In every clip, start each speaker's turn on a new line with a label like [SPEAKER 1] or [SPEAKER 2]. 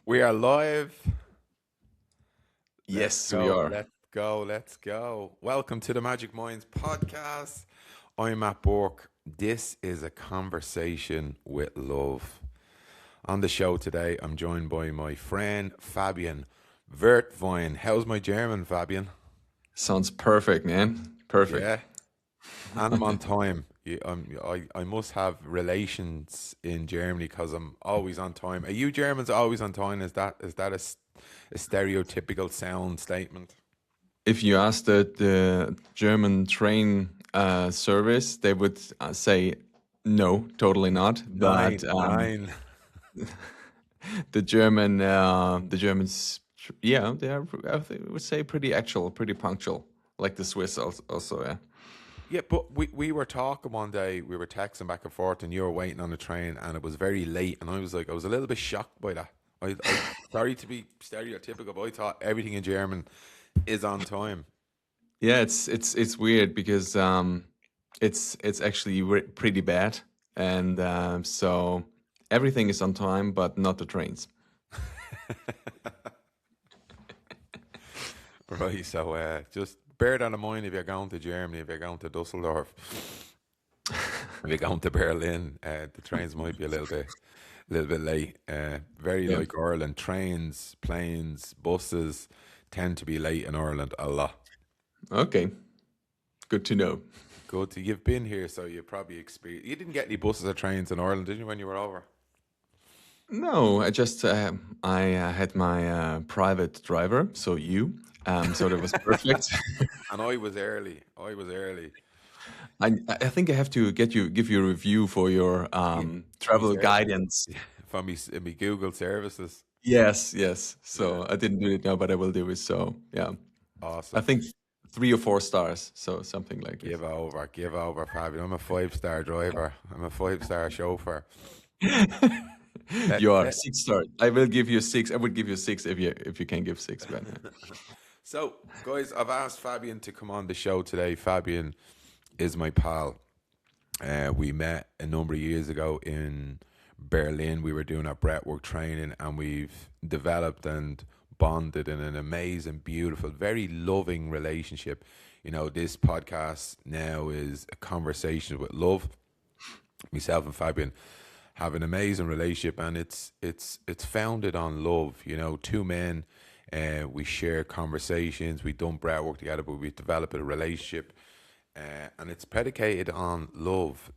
[SPEAKER 1] We are live. Let's
[SPEAKER 2] Yes, we
[SPEAKER 1] go.
[SPEAKER 2] are.
[SPEAKER 1] Let's go. Let's go. Welcome to the Magic Minds podcast. I'm Matt Bork. This is a conversation with love. On the show today, I'm joined by my friend Fabian Wirthwein. How's my German, Fabian?
[SPEAKER 2] Sounds perfect, man. Perfect.
[SPEAKER 1] Yeah, and I'm on time. I must have relations in Germany because I'm always on time. Are you Germans always on time? Is that a stereotypical sound statement?
[SPEAKER 2] If you ask the German train service, they would say no, totally not. But
[SPEAKER 1] Nine, nine.
[SPEAKER 2] the Germans, yeah, they are. I would say pretty actual, pretty punctual, like the Swiss also. Yeah.
[SPEAKER 1] Yeah, but we were talking one day, we were texting back and forth, and you were waiting on the train, and it was very late, and I was a little bit shocked by that. I sorry to be stereotypical, but I thought everything in German is on time.
[SPEAKER 2] Yeah, it's weird because it's actually pretty bad, and so everything is on time, but not the trains.
[SPEAKER 1] Right, so just bear that in mind if you're going to Germany, if you're going to Dusseldorf, if you're going to Berlin, the trains might be a little bit late. Very
[SPEAKER 2] Yeah.
[SPEAKER 1] like Ireland, trains, planes, buses tend to be late in Ireland a lot.
[SPEAKER 2] Okay. Good to know.
[SPEAKER 1] Good. You've been here, so you probably experienced. You didn't get any buses or trains in Ireland, did you, when you were over?
[SPEAKER 2] No, I had my private driver, so so that was perfect.
[SPEAKER 1] And I was early. I was early.
[SPEAKER 2] I think I have to give you a review for your
[SPEAKER 1] Yeah, for me
[SPEAKER 2] travel
[SPEAKER 1] services.
[SPEAKER 2] guidance.
[SPEAKER 1] For me Google services.
[SPEAKER 2] Yes, yes.
[SPEAKER 1] Yeah.
[SPEAKER 2] So I didn't do it now, but I will do it. So yeah, I
[SPEAKER 1] Awesome.
[SPEAKER 2] think 3 or 4 stars, so something like this.
[SPEAKER 1] Give over, Fabian. I'm a 5-star driver. I'm a 5-star chauffeur. Let,
[SPEAKER 2] You are
[SPEAKER 1] let,
[SPEAKER 2] 6 stars. I will give you six. I would give you six if you can give six. But
[SPEAKER 1] so, guys, I've asked Fabian to come on the show today. Fabian is my pal. We met a number of years ago in Berlin. We were doing our breathwork training, and we've developed and bonded in an amazing, beautiful, very loving relationship. This podcast now is a conversation with love. Myself and Fabian have an amazing relationship, and it's founded on love. Two men. We share conversations. We done breathwork together, but we developed a relationship, and it's predicated on love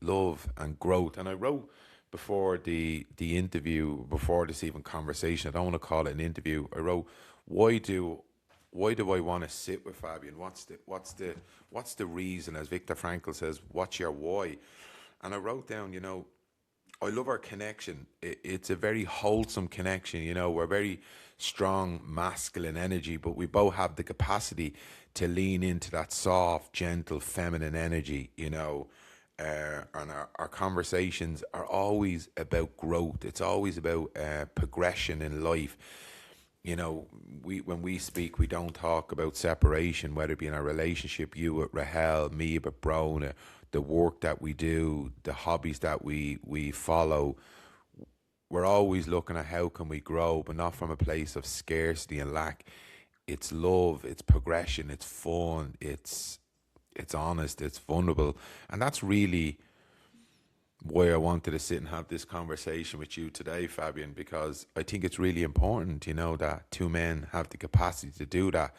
[SPEAKER 1] and growth. And I wrote before the interview, before this even conversation, I don't want to call it an interview. I wrote, why do why do I want to sit with Fabian? What's the reason? As Viktor Frankl says, what's your why? And I wrote down, I love our connection. It's a very wholesome connection. We're very strong masculine energy, but we both have the capacity to lean into that soft, gentle, feminine energy. And our conversations are always about growth. It's always about progression in life. When we speak, we don't talk about separation, whether it be in our relationship, you with Rahel, me with Brona, the work that we do, the hobbies that we follow. We're always looking at how can we grow, but not from a place of scarcity and lack. It's love, it's progression, it's fun, it's honest, it's vulnerable, and that's really why I wanted to sit and have this conversation with you today, Fabian, because I think it's really important, that two men have the capacity to do that.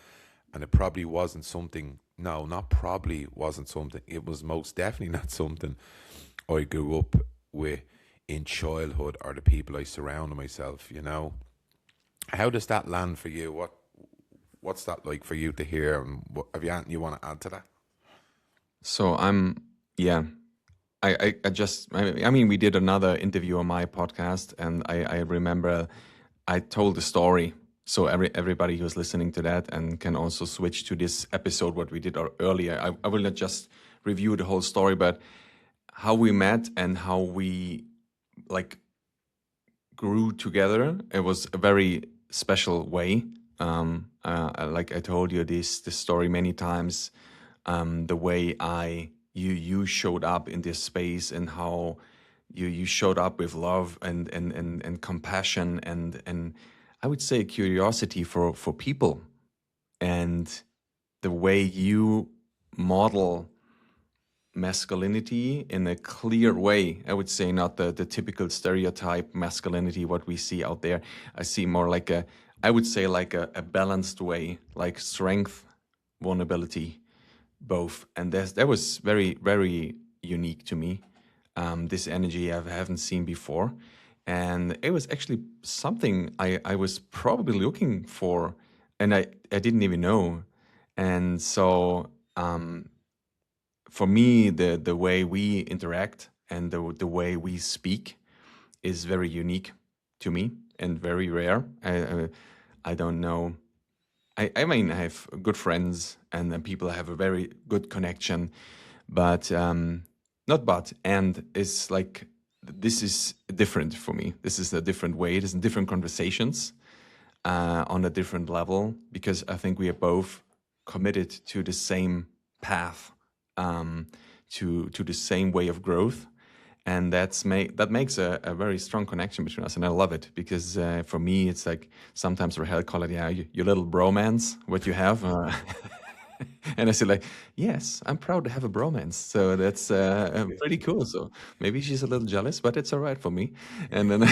[SPEAKER 1] And it probably wasn't something, no, not probably wasn't something, it was most definitely not something I grew up with in childhood or the people I surrounded myself. How does that land for you? What's that like for you to hear? And have you anything you want to add to that?
[SPEAKER 2] so yeah. I mean, we did another interview on my podcast, and I remember I told the story. So everybody who's listening to that and can also switch to this episode, what we did earlier. I will not just review the whole story, but how we met and how we like grew together. It was a very special way. Like I told you this story many times. The way you showed up in this space and how you showed up with love and compassion and I would say, curiosity for people, and the way you model masculinity in a clear way. I would say not the typical stereotype masculinity what we see out there. I see more like I would say like a balanced way, like strength, vulnerability, both. And that was very, very unique to me. This energy I haven't seen before. And it was actually something I was probably looking for, and I didn't even know. And so for me, the way we interact and the way we speak is very unique to me and very rare. I don't know. I mean, I have good friends and then people have a very good connection, but not but, and it's like this is different for me. This is a different way. It is in different conversations on a different level, because I think we are both committed to the same path, to the same way of growth, and that makes a very strong connection between us, and I love it because for me it's like sometimes Rahel call it, yeah, your little bromance, what you have. And I said like, yes, I'm proud to have a bromance. So that's pretty cool. So maybe she's a little jealous, but it's all right for me. And then,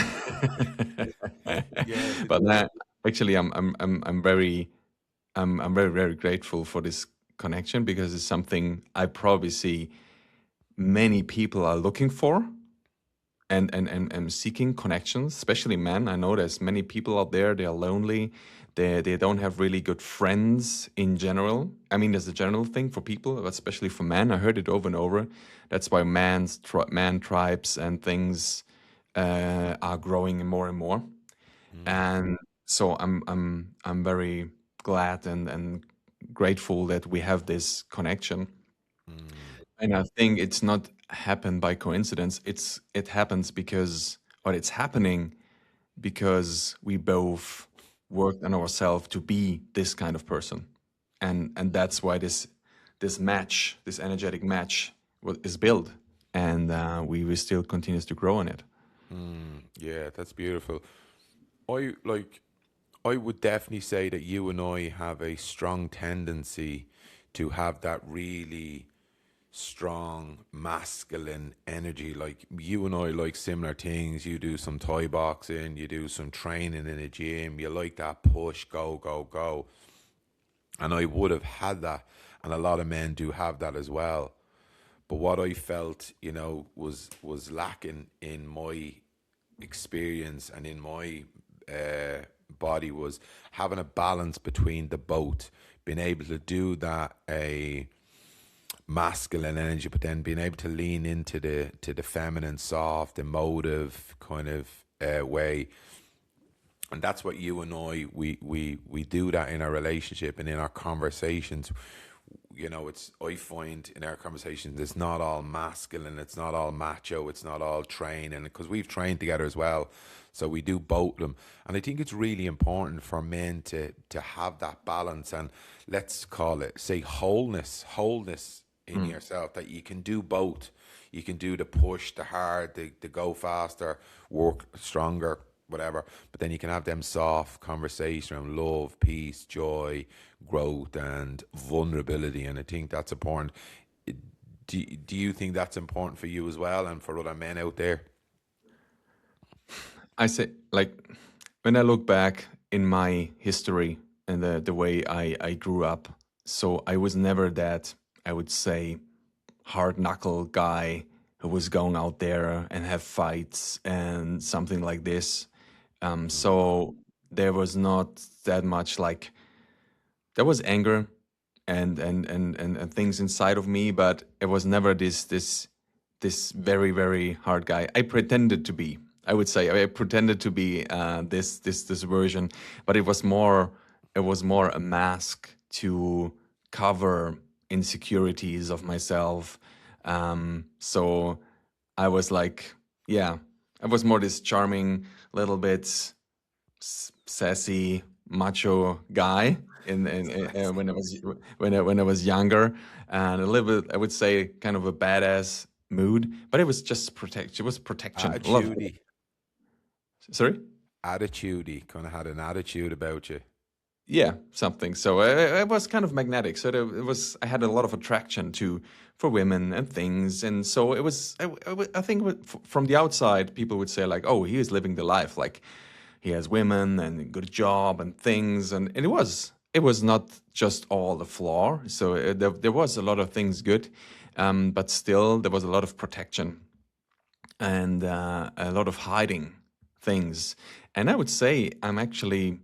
[SPEAKER 1] Yeah,
[SPEAKER 2] but actually, I'm very, very grateful for this connection, because it's something I probably see many people are looking for, and seeking connections, especially men. I know there's many people out there, they are lonely. They don't have really good friends in general. I mean, there's a general thing for people, but especially for men. I heard it over and over. That's why man tribes and things are growing more and more. And so I'm very glad and grateful that we have this connection. And I think it's not happened by coincidence. It happens because, or it's happening because we both worked on ourselves to be this kind of person, and that's why this match, this energetic match, is built, and we will still continues to grow on it.
[SPEAKER 1] yeah, that's beautiful. I like. I would definitely say that you and I have a strong tendency to have that really strong masculine energy. Like you and I like similar things. You do some Thai boxing, you do some training in a gym. You like that push, go, go, go. And I would have had that, and a lot of men do have that as well. But what I felt, was lacking in my experience and in my body was having a balance between the both, being able to do that a masculine energy, but then being able to lean into the feminine, soft, emotive kind of way. And that's what you and I we do that in our relationship and in our conversations. It's, I find in our conversations, it's not all masculine, it's not all macho, it's not all training, because we've trained together as well, so we do both of them. And I think it's really important for men to have that balance, and let's call it, say, wholeness in yourself, that you can do both. You can do the push, the hard, the go faster, work stronger, whatever. But then you can have them soft conversation around love, peace, joy, growth, and vulnerability. And I think that's important. Do you think that's important for you as well, and for other men out there?
[SPEAKER 2] I say, like, when I look back in my history and the way I grew up, so I was never that, I would say, hard knuckle guy who was going out there and have fights and something like this. So there was not that much, like, there was anger and things inside of me, but it was never this very, very hard guy. I pretended to be. I would say I pretended to be this version, but it was more a mask to cover insecurities of myself. So I was like, yeah, I was more this charming, little bit sassy, macho guy when I was when I was younger, and a little bit, I would say, kind of a badass mood. But it was just protect. It was protection. Love.
[SPEAKER 1] Attitude.
[SPEAKER 2] Sorry.
[SPEAKER 1] attitudey, kind of had an attitude about you.
[SPEAKER 2] Yeah, something. So it was kind of magnetic. So it was. I had a lot of attraction to for women and things, and so it was. I think from the outside, people would say like, "Oh, he is living the life. Like he has women and a good job and things," and it was. It was not just all the flaw. So there was a lot of things good, but still there was a lot of protection and a lot of hiding things. And I would say I'm actually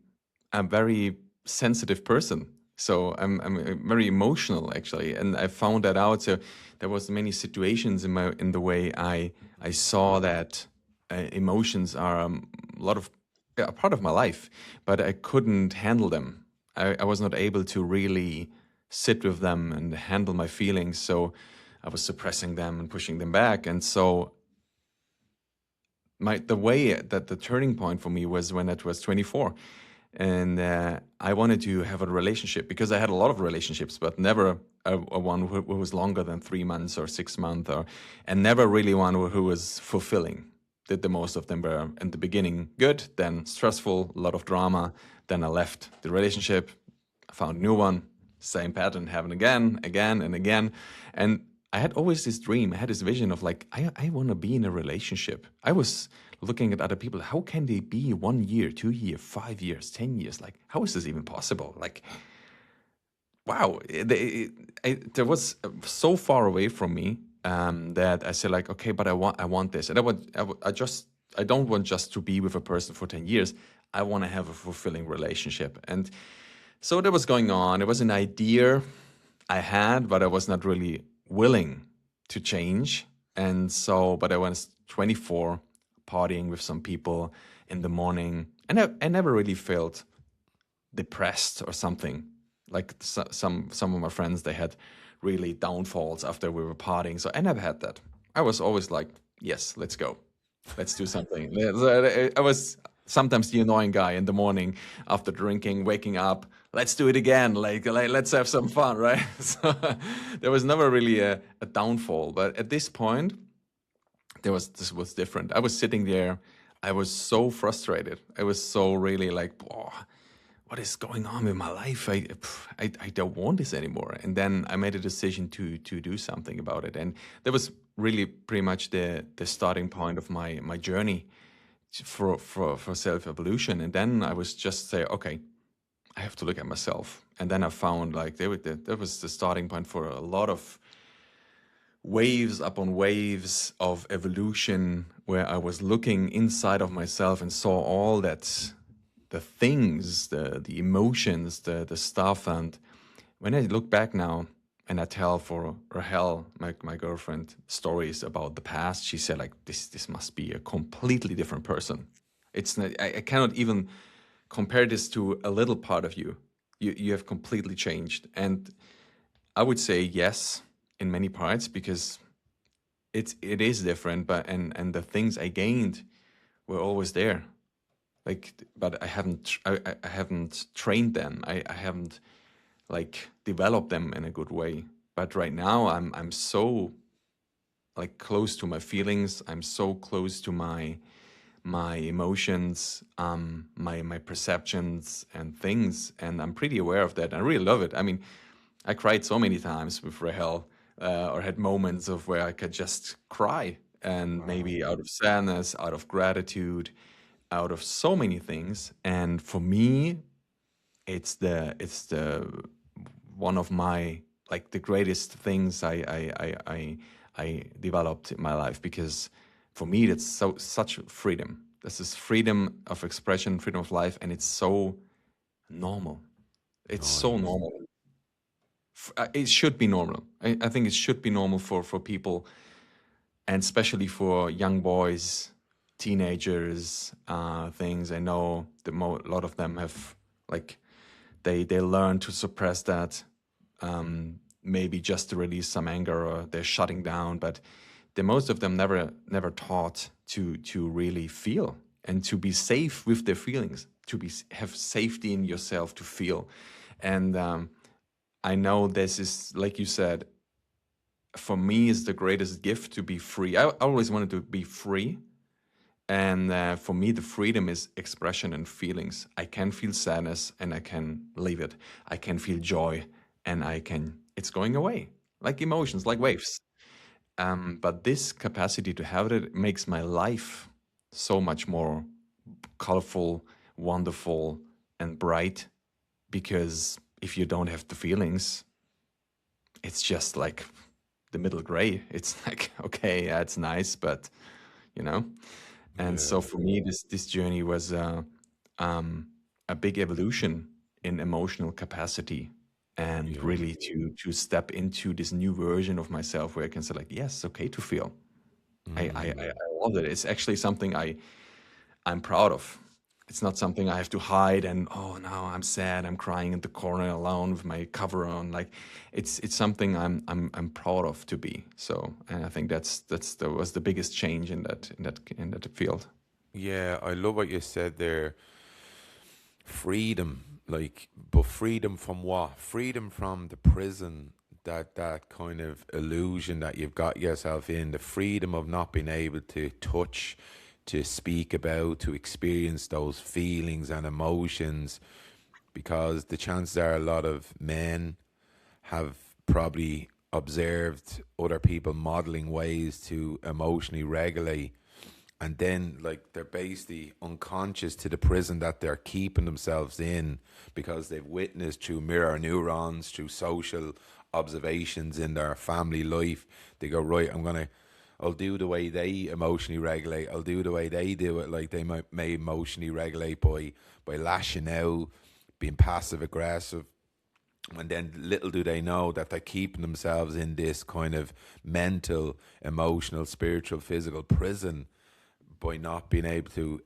[SPEAKER 2] a very sensitive person. So I'm very emotional actually, and I found that out. So there was many situations in the way I saw that emotions are a lot of a part of my life, but I couldn't handle them. I was not able to really sit with them and handle my feelings. So I was suppressing them and pushing them back, and so the way that the turning point for me was when I was 24, and I wanted to have a relationship because I had a lot of relationships, but never a one who was longer than 3 months or 6 months, and never really one who was fulfilling. That the most of them were in the beginning good, then stressful, a lot of drama. Then I left the relationship, found a new one, same pattern, happened again, and again. And I had always this dream, I had this vision of like, I want to be in a relationship. I was looking at other people, how can they be 1 year, 2 year, 5 years, 10 years? Like, how is this even possible? Like, wow, there was so far away from me that I said like, okay, but I want this, and I don't want just to be with a person for 10 years. I want to have a fulfilling relationship, and so that was going on. It was an idea I had, but I was not really willing to change, and so, but I was 24, partying with some people in the morning, and I never really felt depressed or something. Like some of my friends, they had really downfalls after we were partying. So I never had that. I was always like, yes, let's go, let's do something. I was sometimes the annoying guy in the morning after drinking, waking up. Let's do it again. Like let's have some fun, right? So there was never really a downfall. But at this point, this was different. I was sitting there. I was so frustrated. I was so really like, oh, what is going on with my life? I don't want this anymore. And then I made a decision to do something about it. And that was really pretty much the starting point of my journey for self evolution. And then I was just say, okay, I have to look at myself. And then I found like that was the starting point for a lot of waves upon waves of evolution, where I was looking inside of myself and saw all that, the things, the emotions, the stuff. And when I look back now and I tell for Rahel, my girlfriend, stories about the past, she said like, this must be a completely different person. It's not, I cannot even compare this to a little part of you. You have completely changed. And I would say yes in many parts, because it is different, but and the things I gained were always there. Like, but I haven't trained them. I haven't like developed them in a good way. But right now I'm so like close to my feelings. I'm so close to my emotions, my perceptions and things, and I'm pretty aware of that. I really love it. I mean, I cried so many times with Rahel, or had moments of where I could just cry, and
[SPEAKER 1] Wow.
[SPEAKER 2] maybe out of sadness, out of gratitude, out of so many things. And for me, it's the one of my like the greatest things I developed in my life, because for me that's such freedom. This is freedom of expression, freedom of life, and it's so normal. It's so
[SPEAKER 1] Nice.
[SPEAKER 2] normal. It should be normal. I think it should be normal for people, and especially for young boys, teenagers. Things I know that a lot of them have like they learn to suppress that, maybe just to release some anger, or they're shutting down. But the most of them never taught to really feel and to be safe with their feelings, to have safety in yourself to feel. And I know this is, like you said, for me is the greatest gift to be free. I always wanted to be free, And for me, the freedom is expression and feelings. I can feel sadness and I can leave it. I can feel joy and it's going away, like emotions, like waves. But this capacity to have it makes my life so much more colorful, wonderful, and bright. Because if you don't have the feelings, it's just like the middle gray. It's like, okay, yeah, it's nice, but you know. And
[SPEAKER 1] Yeah,
[SPEAKER 2] so for me, this journey was um, a big evolution in emotional capacity, and
[SPEAKER 1] yeah,
[SPEAKER 2] really to step into this new version of myself where I can say like, yes, it's okay to feel. I love it. It's actually something I'm proud of. It's not something I have to hide and oh no, I'm sad, I'm crying in the corner alone with my cover on. Like it's something I'm proud of to be. So and I think that was the biggest change in that field.
[SPEAKER 1] yeah. I love what you said there. Freedom, like, but freedom from what? Freedom from the prison, that kind of illusion that you've got yourself in. The freedom of not being able to touch, to speak about, to experience those feelings and emotions, because the chances are a lot of men have probably observed other people modeling ways to emotionally regulate, and then like they're basically unconscious to the prison that they're keeping themselves in, because they've witnessed through mirror neurons, through social observations in their family life. They go, right, I'll do the way they emotionally regulate. I'll do the way they do it. Like they may emotionally regulate by lashing out, being passive aggressive, and then little do they know that they're keeping themselves in this kind of mental, emotional, spiritual, physical prison by not being able to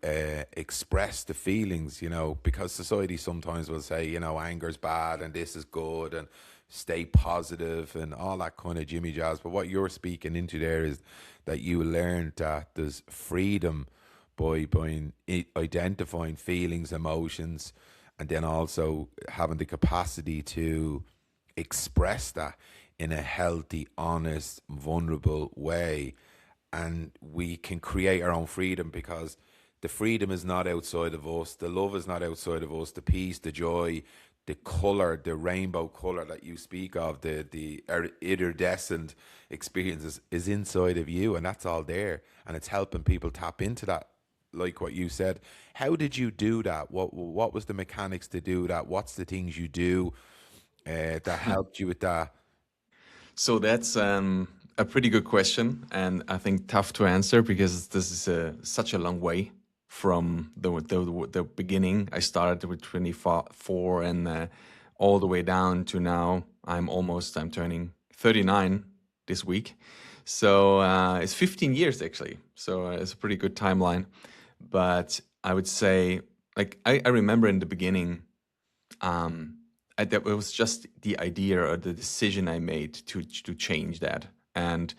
[SPEAKER 1] express the feelings, because society sometimes will say, anger's bad and this is good and stay positive and all that kind of jimmy jazz. But what you're speaking into there is that you learned that there's freedom by identifying feelings, emotions, and then also having the capacity to express that in a healthy, honest, vulnerable way. And we can create our own freedom, because the freedom is not outside of us. The love is not outside of us. The peace, the joy, the color, the rainbow color that you speak of, the iridescent experiences is inside of you, and that's all there. And it's helping people tap into that, like what you said. How did you do that? What was the mechanics to do that? What's the things you do that helped you with that?
[SPEAKER 2] So that's a pretty good question, and I think tough to answer because this is such a long way from the beginning. I started with 24 and all the way down to now. I'm turning 39 this week, so it's 15 years actually. So it's a pretty good timeline. But I would say, like I remember in the beginning, that it was just the idea or the decision I made to change that. And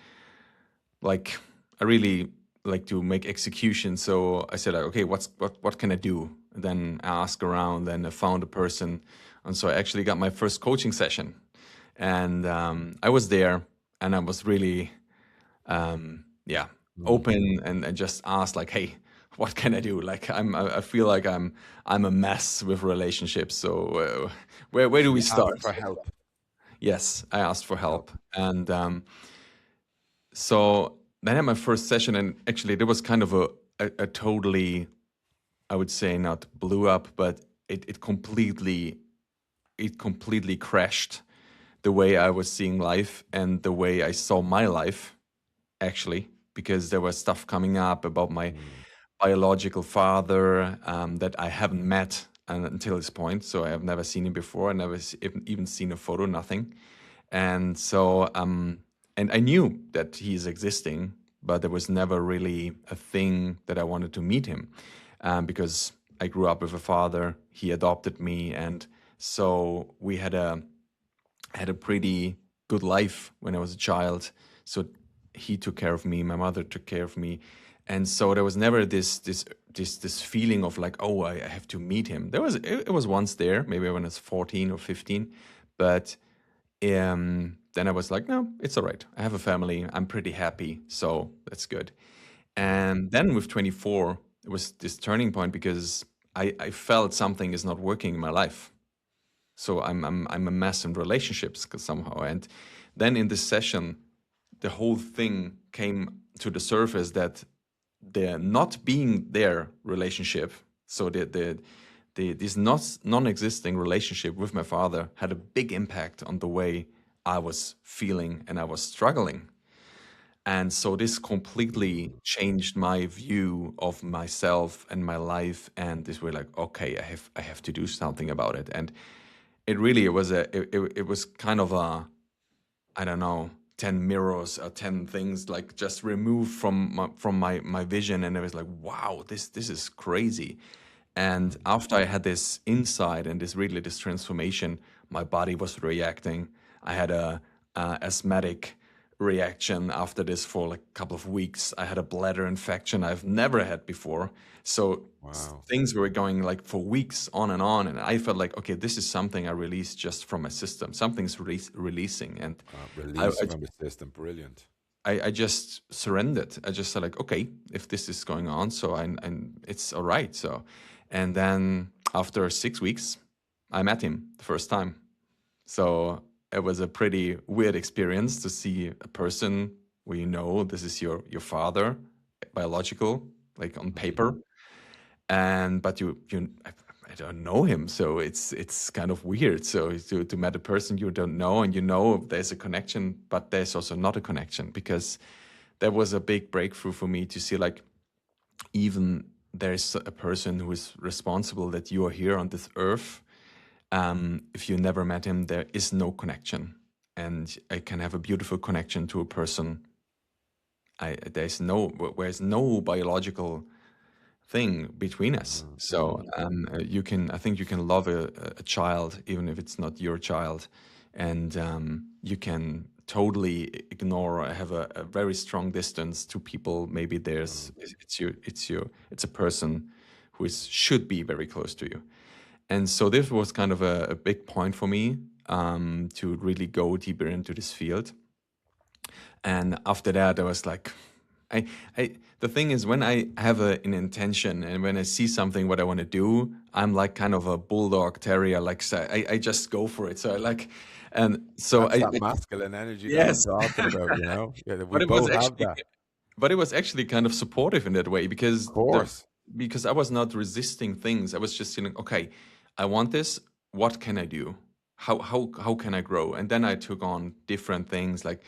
[SPEAKER 2] like I really like to make execution. So I said, like, okay, what can I do? And then I asked around, then I found a person, and so I actually got my first coaching session. And I was there, and I was really yeah, open and just asked like, hey, what can I do? Like I feel like I'm a mess with relationships. So where do
[SPEAKER 1] So
[SPEAKER 2] we
[SPEAKER 1] you
[SPEAKER 2] start?
[SPEAKER 1] asked for help.
[SPEAKER 2] Yes, I asked for
[SPEAKER 1] Help.
[SPEAKER 2] help, and so then I had my first session, and actually there was kind of a totally, I would say, not blew up, but it completely crashed the way I was seeing life and the way I saw my life, actually, because there was stuff coming up about my
[SPEAKER 1] Mm.
[SPEAKER 2] biological father that I haven't met until this point. So I have never seen him before. I never even seen a photo, nothing. And so, and I knew that he is existing, but there was never really a thing that I wanted to meet him because I grew up with a father. He adopted me, and so we had a pretty good life when I was a child. So he took care of me, my mother took care of me, and so there was never this feeling of like, oh, I have to meet him. It was once there, maybe when I was 14 or 15, but then I was like, no, it's all right. I have a family. I'm pretty happy, so that's good. And then with 24, it was this turning point because I felt something is not working in my life. So I'm a mess in relationships somehow. And then in this session, the whole thing came to the surface that the not being there relationship, so this not non-existing relationship with my father had a big impact on the way I was feeling and I was struggling. And so this completely changed my view of myself and my life. And this were like, okay, I have to do something about it. And it really it was kind of a, I don't know, 10 mirrors or 10 things like just removed from my vision. And it was like, wow, this is crazy. And after I had this insight and this transformation, my body was reacting. I had a asthmatic reaction after this for like a couple of weeks. I had a bladder infection I've never had before. So
[SPEAKER 1] Wow.
[SPEAKER 2] things were going like for weeks on, and I felt like, okay, this is something I released just from my system. Something's releasing, and I,
[SPEAKER 1] Release from the system. Brilliant.
[SPEAKER 2] I just surrendered. I just said like, okay, if this is going on, so and it's all right. So, and then after 6 weeks, I met him the first time. So it was a pretty weird experience to see a person where this is your father, biological, like on paper, and but I don't know him, so it's kind of weird. So to meet a person you don't know, and there's a connection, but there's also not a connection, because that was a big breakthrough for me to see like even there's a person who is responsible that you are here on this earth. If you never met him, there is no connection, and I can have a beautiful connection to a person. There's no biological thing between us. So I think you can love a child even if it's not your child, and you can totally ignore or have a very strong distance to people. Maybe it's a person who should be very close to you. And so this was kind of a big point for me, to really go deeper into this field. And after that, I was like, the thing is, when I have an intention and when I see something what I want to do, I'm like kind of a bulldog terrier. Like, so I just go for it. So I like, and so
[SPEAKER 1] That's that masculine energy that I'm
[SPEAKER 2] yes,
[SPEAKER 1] talking about, Yeah, that we
[SPEAKER 2] but it was
[SPEAKER 1] both have
[SPEAKER 2] actually,
[SPEAKER 1] that.
[SPEAKER 2] kind of supportive in that way,
[SPEAKER 1] Of
[SPEAKER 2] because
[SPEAKER 1] course.
[SPEAKER 2] I was not resisting things. I was just feeling, okay, I want this. What can I do? How can I grow? And then I took on different things. Like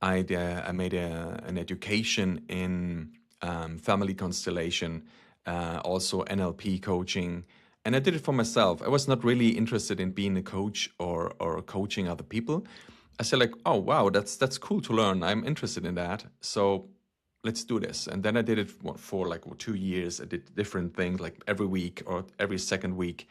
[SPEAKER 2] I made an education in family constellation, also NLP coaching, and I did it for myself. I was not really interested in being a coach or coaching other people. I said like, oh wow, that's cool to learn. I'm interested in that. So let's do this. And then I did it for like 2 years. I did different things like every week or every second week.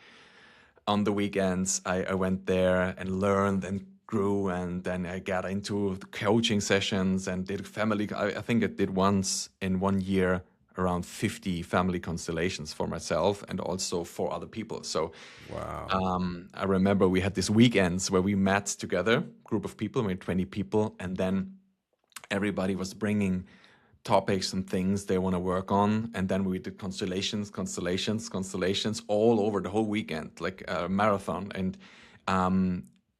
[SPEAKER 2] On the weekends, I went there and learned and grew. And then I got into the coaching sessions and did family. I think I did once in 1 year around 50 family constellations for myself and also for other people. So
[SPEAKER 1] Wow.
[SPEAKER 2] I remember we had these weekends where we met together, group of people, maybe 20 people, and then everybody was bringing topics and things they want to work on, and then we did constellations all over the whole weekend, like a marathon. And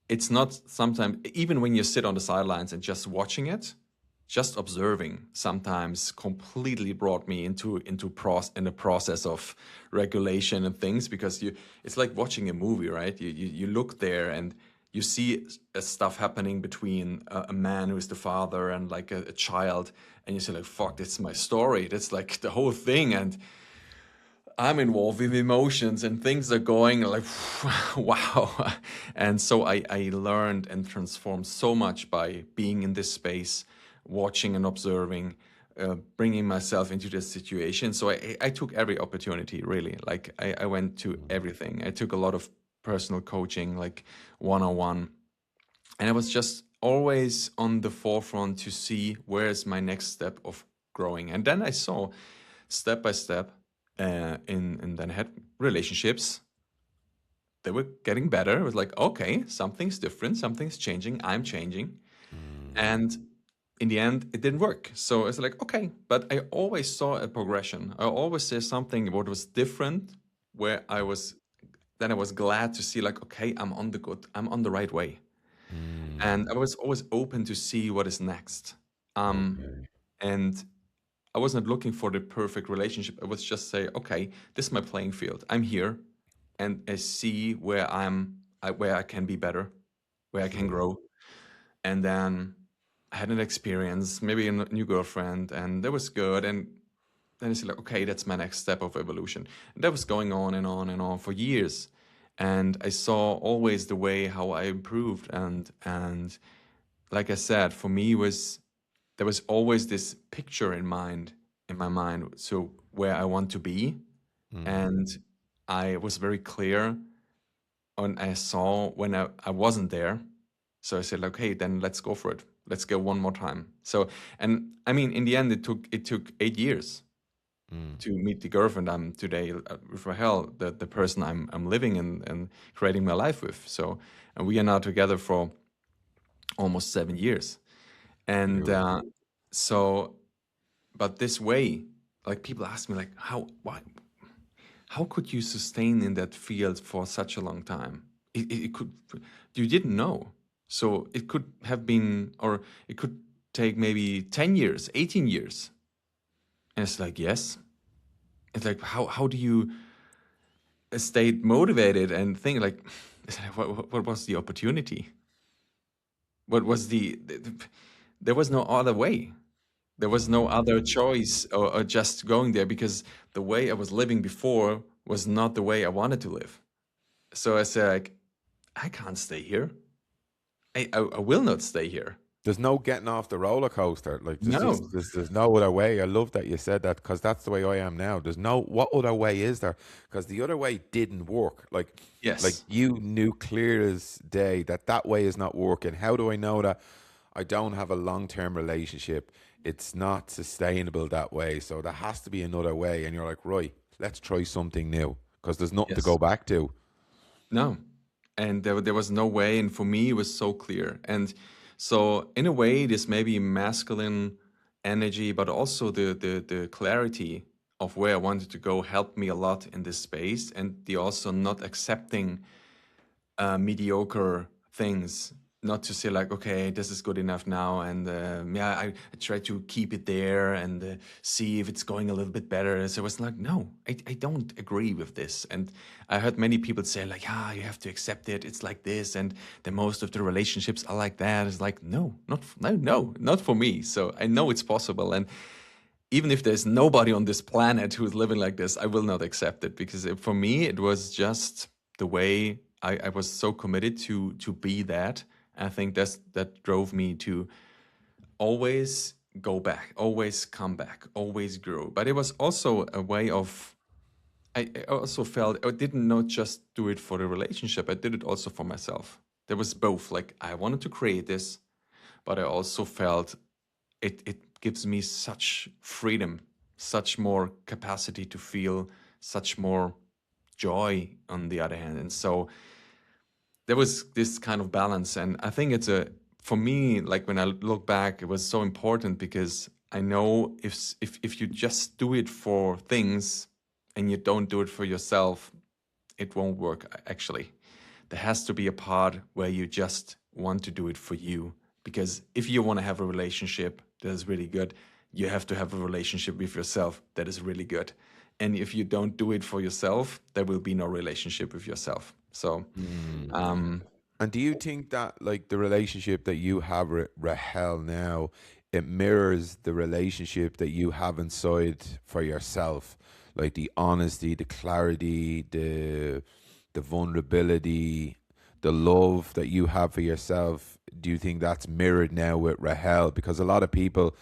[SPEAKER 2] it's not, sometimes even when you sit on the sidelines and just watching it, just observing sometimes completely brought me into in the process of regulation and things, because it's like watching a movie, right? You look there and you see stuff happening between a man who is the father and like a child, and you say like, fuck, that's my story, that's like the whole thing, and I'm involved with emotions and things are going like, wow. And so I learned and transformed so much by being in this space, watching and observing, bringing myself into this situation. So I took every opportunity, really. Like I went to everything. I took a lot of personal coaching, like one-on-one. And I was just always on the forefront to see where is my next step of growing. And then I saw step by step, and then I had relationships. They were getting better. It was like, okay, something's different, something's changing, I'm changing. And in the end, it didn't work. So it's like, okay, but I always saw a progression. I always saw something what was different, where then I was glad to see like, okay, I'm on the right way.
[SPEAKER 1] Mm,
[SPEAKER 2] And I was always open to see what is next.
[SPEAKER 1] okay.
[SPEAKER 2] And I was not looking for the perfect relationship. I was just say, okay, this is my playing field. I'm here, and I see where I can be better, where I can
[SPEAKER 1] Sure.
[SPEAKER 2] grow. And then I had an experience, maybe a new girlfriend, and that was good. And then it's like, okay, that's my next step of evolution. And that was going on and on and on for years. And I saw always the way how I improved. And like I said, for me was there was always this picture in my mind, so where I want to be.
[SPEAKER 1] Mm,
[SPEAKER 2] And I was very clear on I saw when I wasn't there. So I said, like, okay, then let's go for it. Let's go one more time. So, and I mean, in the end, it took 8 years
[SPEAKER 1] mm.
[SPEAKER 2] to meet the girlfriend I'm today with Rahel, the person I'm living and creating my life with. So, and we are now together for almost 7 years. And
[SPEAKER 1] Beautiful.
[SPEAKER 2] so, but this way, like people ask me, like, how could you sustain in that field for such a long time? It could, you didn't know. So it could have been, or it could take maybe 10 years, 18 years. And it's like, yes. It's like, how do you stay motivated and think like, what was the opportunity? What was there was no other way. There was no other
[SPEAKER 1] Mm.
[SPEAKER 2] choice or just going there because the way I was living before was not the way I wanted to live. So I said, like, I can't stay here. I will not stay here.
[SPEAKER 1] There's no getting off the roller coaster. Like there's just
[SPEAKER 2] No.
[SPEAKER 1] there's no other way. I love that you said that because that's the way I am now. There's no what other way is there? Because the other way didn't work. Like
[SPEAKER 2] Yes.
[SPEAKER 1] you knew clear as day that that way is not working. How do I know that I don't have a long term relationship? It's not sustainable that way. So there has to be another way. And you're like, right, let's try something new because there's nothing to
[SPEAKER 2] Yes.
[SPEAKER 1] go back to.
[SPEAKER 2] No. And there was no way. And for me, it was so clear. And so, in a way, this maybe masculine energy, but also the clarity of where I wanted to go helped me a lot in this space. And the also not accepting mediocre things, not to say like, okay, this is good enough now, and yeah, I try to keep it there and see if it's going a little bit better. So it was like, no, I don't agree with this. And I heard many people say like, yeah, you have to accept it. It's like this, and the most of the relationships are like that. It's like, no, no, not for me. So I know it's possible, and even if there's nobody on this planet who's living like this, I will not accept it because for me it was just the way I was so committed to be that. I think that drove me to always go back, always come back, always grow. But it was also a way of I also felt I didn't not just do it for the relationship, I did it also for myself. There was both. Like I wanted to create this, but I also felt it gives me such freedom, such more capacity to feel, such more joy on the other hand. And so there was this kind of balance. And I think it's a for me, like when I look back, it was so important because I know if you just do it for things and you don't do it for yourself, it won't work actually. There has to be a part where you just want to do it for you. Because if you want to have a relationship that is really good, you have to have a relationship with yourself that is really good. And if you don't do it for yourself, there will be no relationship with yourself. So,
[SPEAKER 1] Mm.
[SPEAKER 2] um,
[SPEAKER 1] And do you think that like the relationship that you have with Rahel now, it mirrors the relationship that you have inside for yourself? Like the honesty, the clarity, the vulnerability, the love that you have for yourself. Do you think that's mirrored now with Rahel? Because a lot of people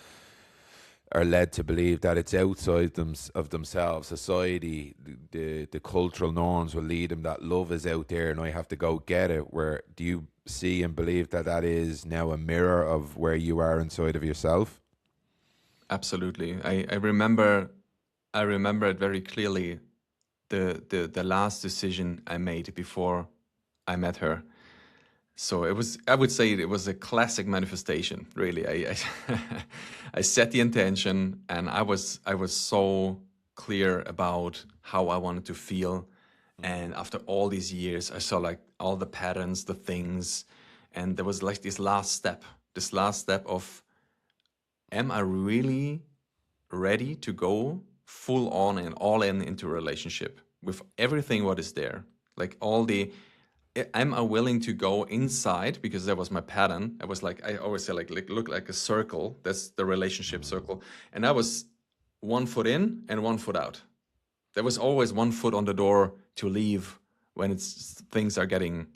[SPEAKER 1] are led to believe that it's outside of themselves. Society, the cultural norms will lead them that love is out there and I have to go get it. Where do you see and believe that that is now a mirror of where you are inside of yourself?
[SPEAKER 2] absolutely. I remember it very clearly. The last decision I made before I met her. So it was, I would say it was a classic manifestation, really. I I set the intention, and I was so clear about how I wanted to feel. And after all these years, I saw like all the patterns, the things, and there was like this last step of, am I really ready to go full on and all in into a relationship with everything what is there, like all the, am I willing to go inside, because that was my pattern. I was like, I always say like look like a circle, that's the relationship circle, and I was 1 foot in and 1 foot out. There was always 1 foot on the door to leave when it's things are getting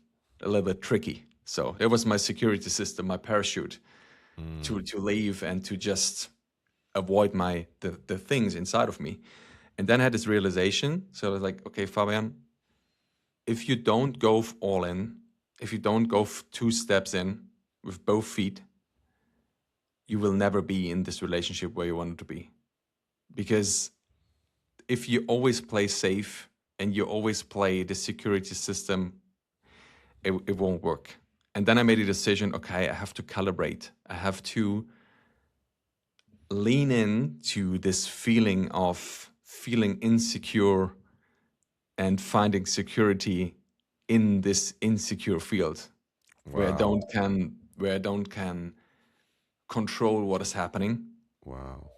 [SPEAKER 2] a little bit tricky. So it was my security system, my parachute, to leave and to just avoid the things inside of me. And then I had this realization. So I was like, okay, Fabian, if you don't go all in, if you don't go 2 steps in with both feet, you will never be in this relationship where you want to be. Because if you always play safe and you always play the security system, it won't work. And then I made a decision, okay, I have to calibrate. I have to lean in to this feeling of feeling insecure and finding security in this insecure field where
[SPEAKER 1] Wow.
[SPEAKER 2] I don't can control what is happening,
[SPEAKER 1] Wow.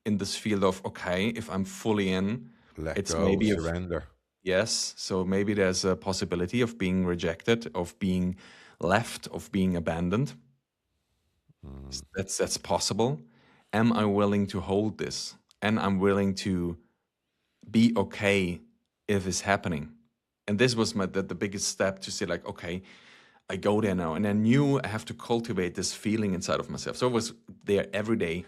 [SPEAKER 2] in this field of, okay, if I'm fully in,
[SPEAKER 1] Let
[SPEAKER 2] it's
[SPEAKER 1] go,
[SPEAKER 2] maybe if,
[SPEAKER 1] surrender.
[SPEAKER 2] yes, so maybe there's a possibility of being rejected, of being left, of being abandoned. That's possible. Am I willing to hold this? And I'm willing to be okay if it's happening. And this was the biggest step, to say like, okay, I go there now. And I knew I have to cultivate this feeling inside of myself. So I was there every day,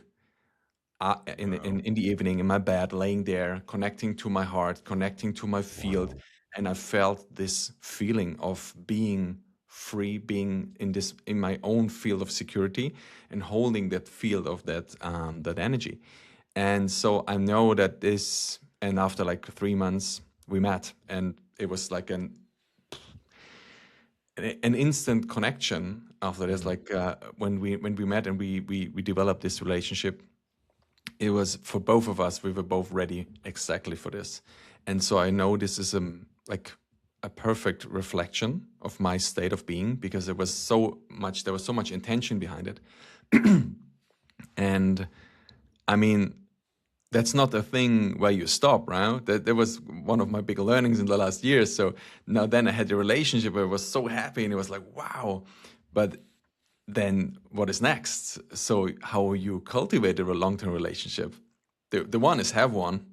[SPEAKER 2] in the evening in my bed, laying there, connecting to my heart, connecting to my field. And I felt this feeling of being free, being in my own field of security, and holding that field of that energy. And so I know that this, and after like 3 months, we met, and it was like an instant connection after this. Like when we met and we developed this relationship, it was for both of us. We were both ready exactly for this, and so I know this is like a perfect reflection of my state of being, because there was so much intention behind it. And I mean, that's not a thing where you stop, right? That was one of my big learnings in the last years. So now then I had a relationship where I was so happy, and it was like, wow. But then what is next? So how you cultivate a long-term relationship? The one is have one,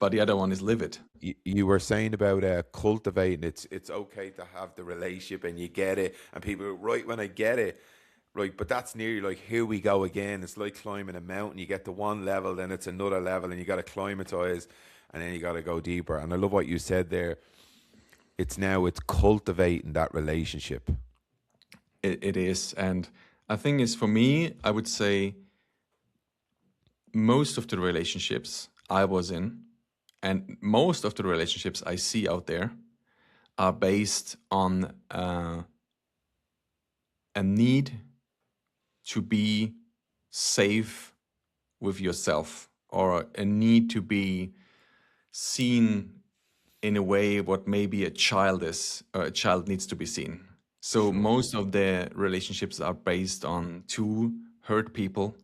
[SPEAKER 2] but the other one is live it.
[SPEAKER 1] You were saying about cultivating. It's okay to have the relationship and you get it, and people are, right, when I get it, right, but that's nearly like, here we go again. It's like climbing a mountain. You get to one level, then it's another level, and you got to climatize, and then you got to go deeper. And I love what you said there. It's cultivating that relationship.
[SPEAKER 2] It is, and I think is, for me, I would say most of the relationships I was in, and most of the relationships I see out there, are based on a need to be safe with yourself, or a need to be seen in a way what maybe a child is, or a child needs to be seen. So
[SPEAKER 1] Sure.
[SPEAKER 2] most of the relationships are based on two hurt people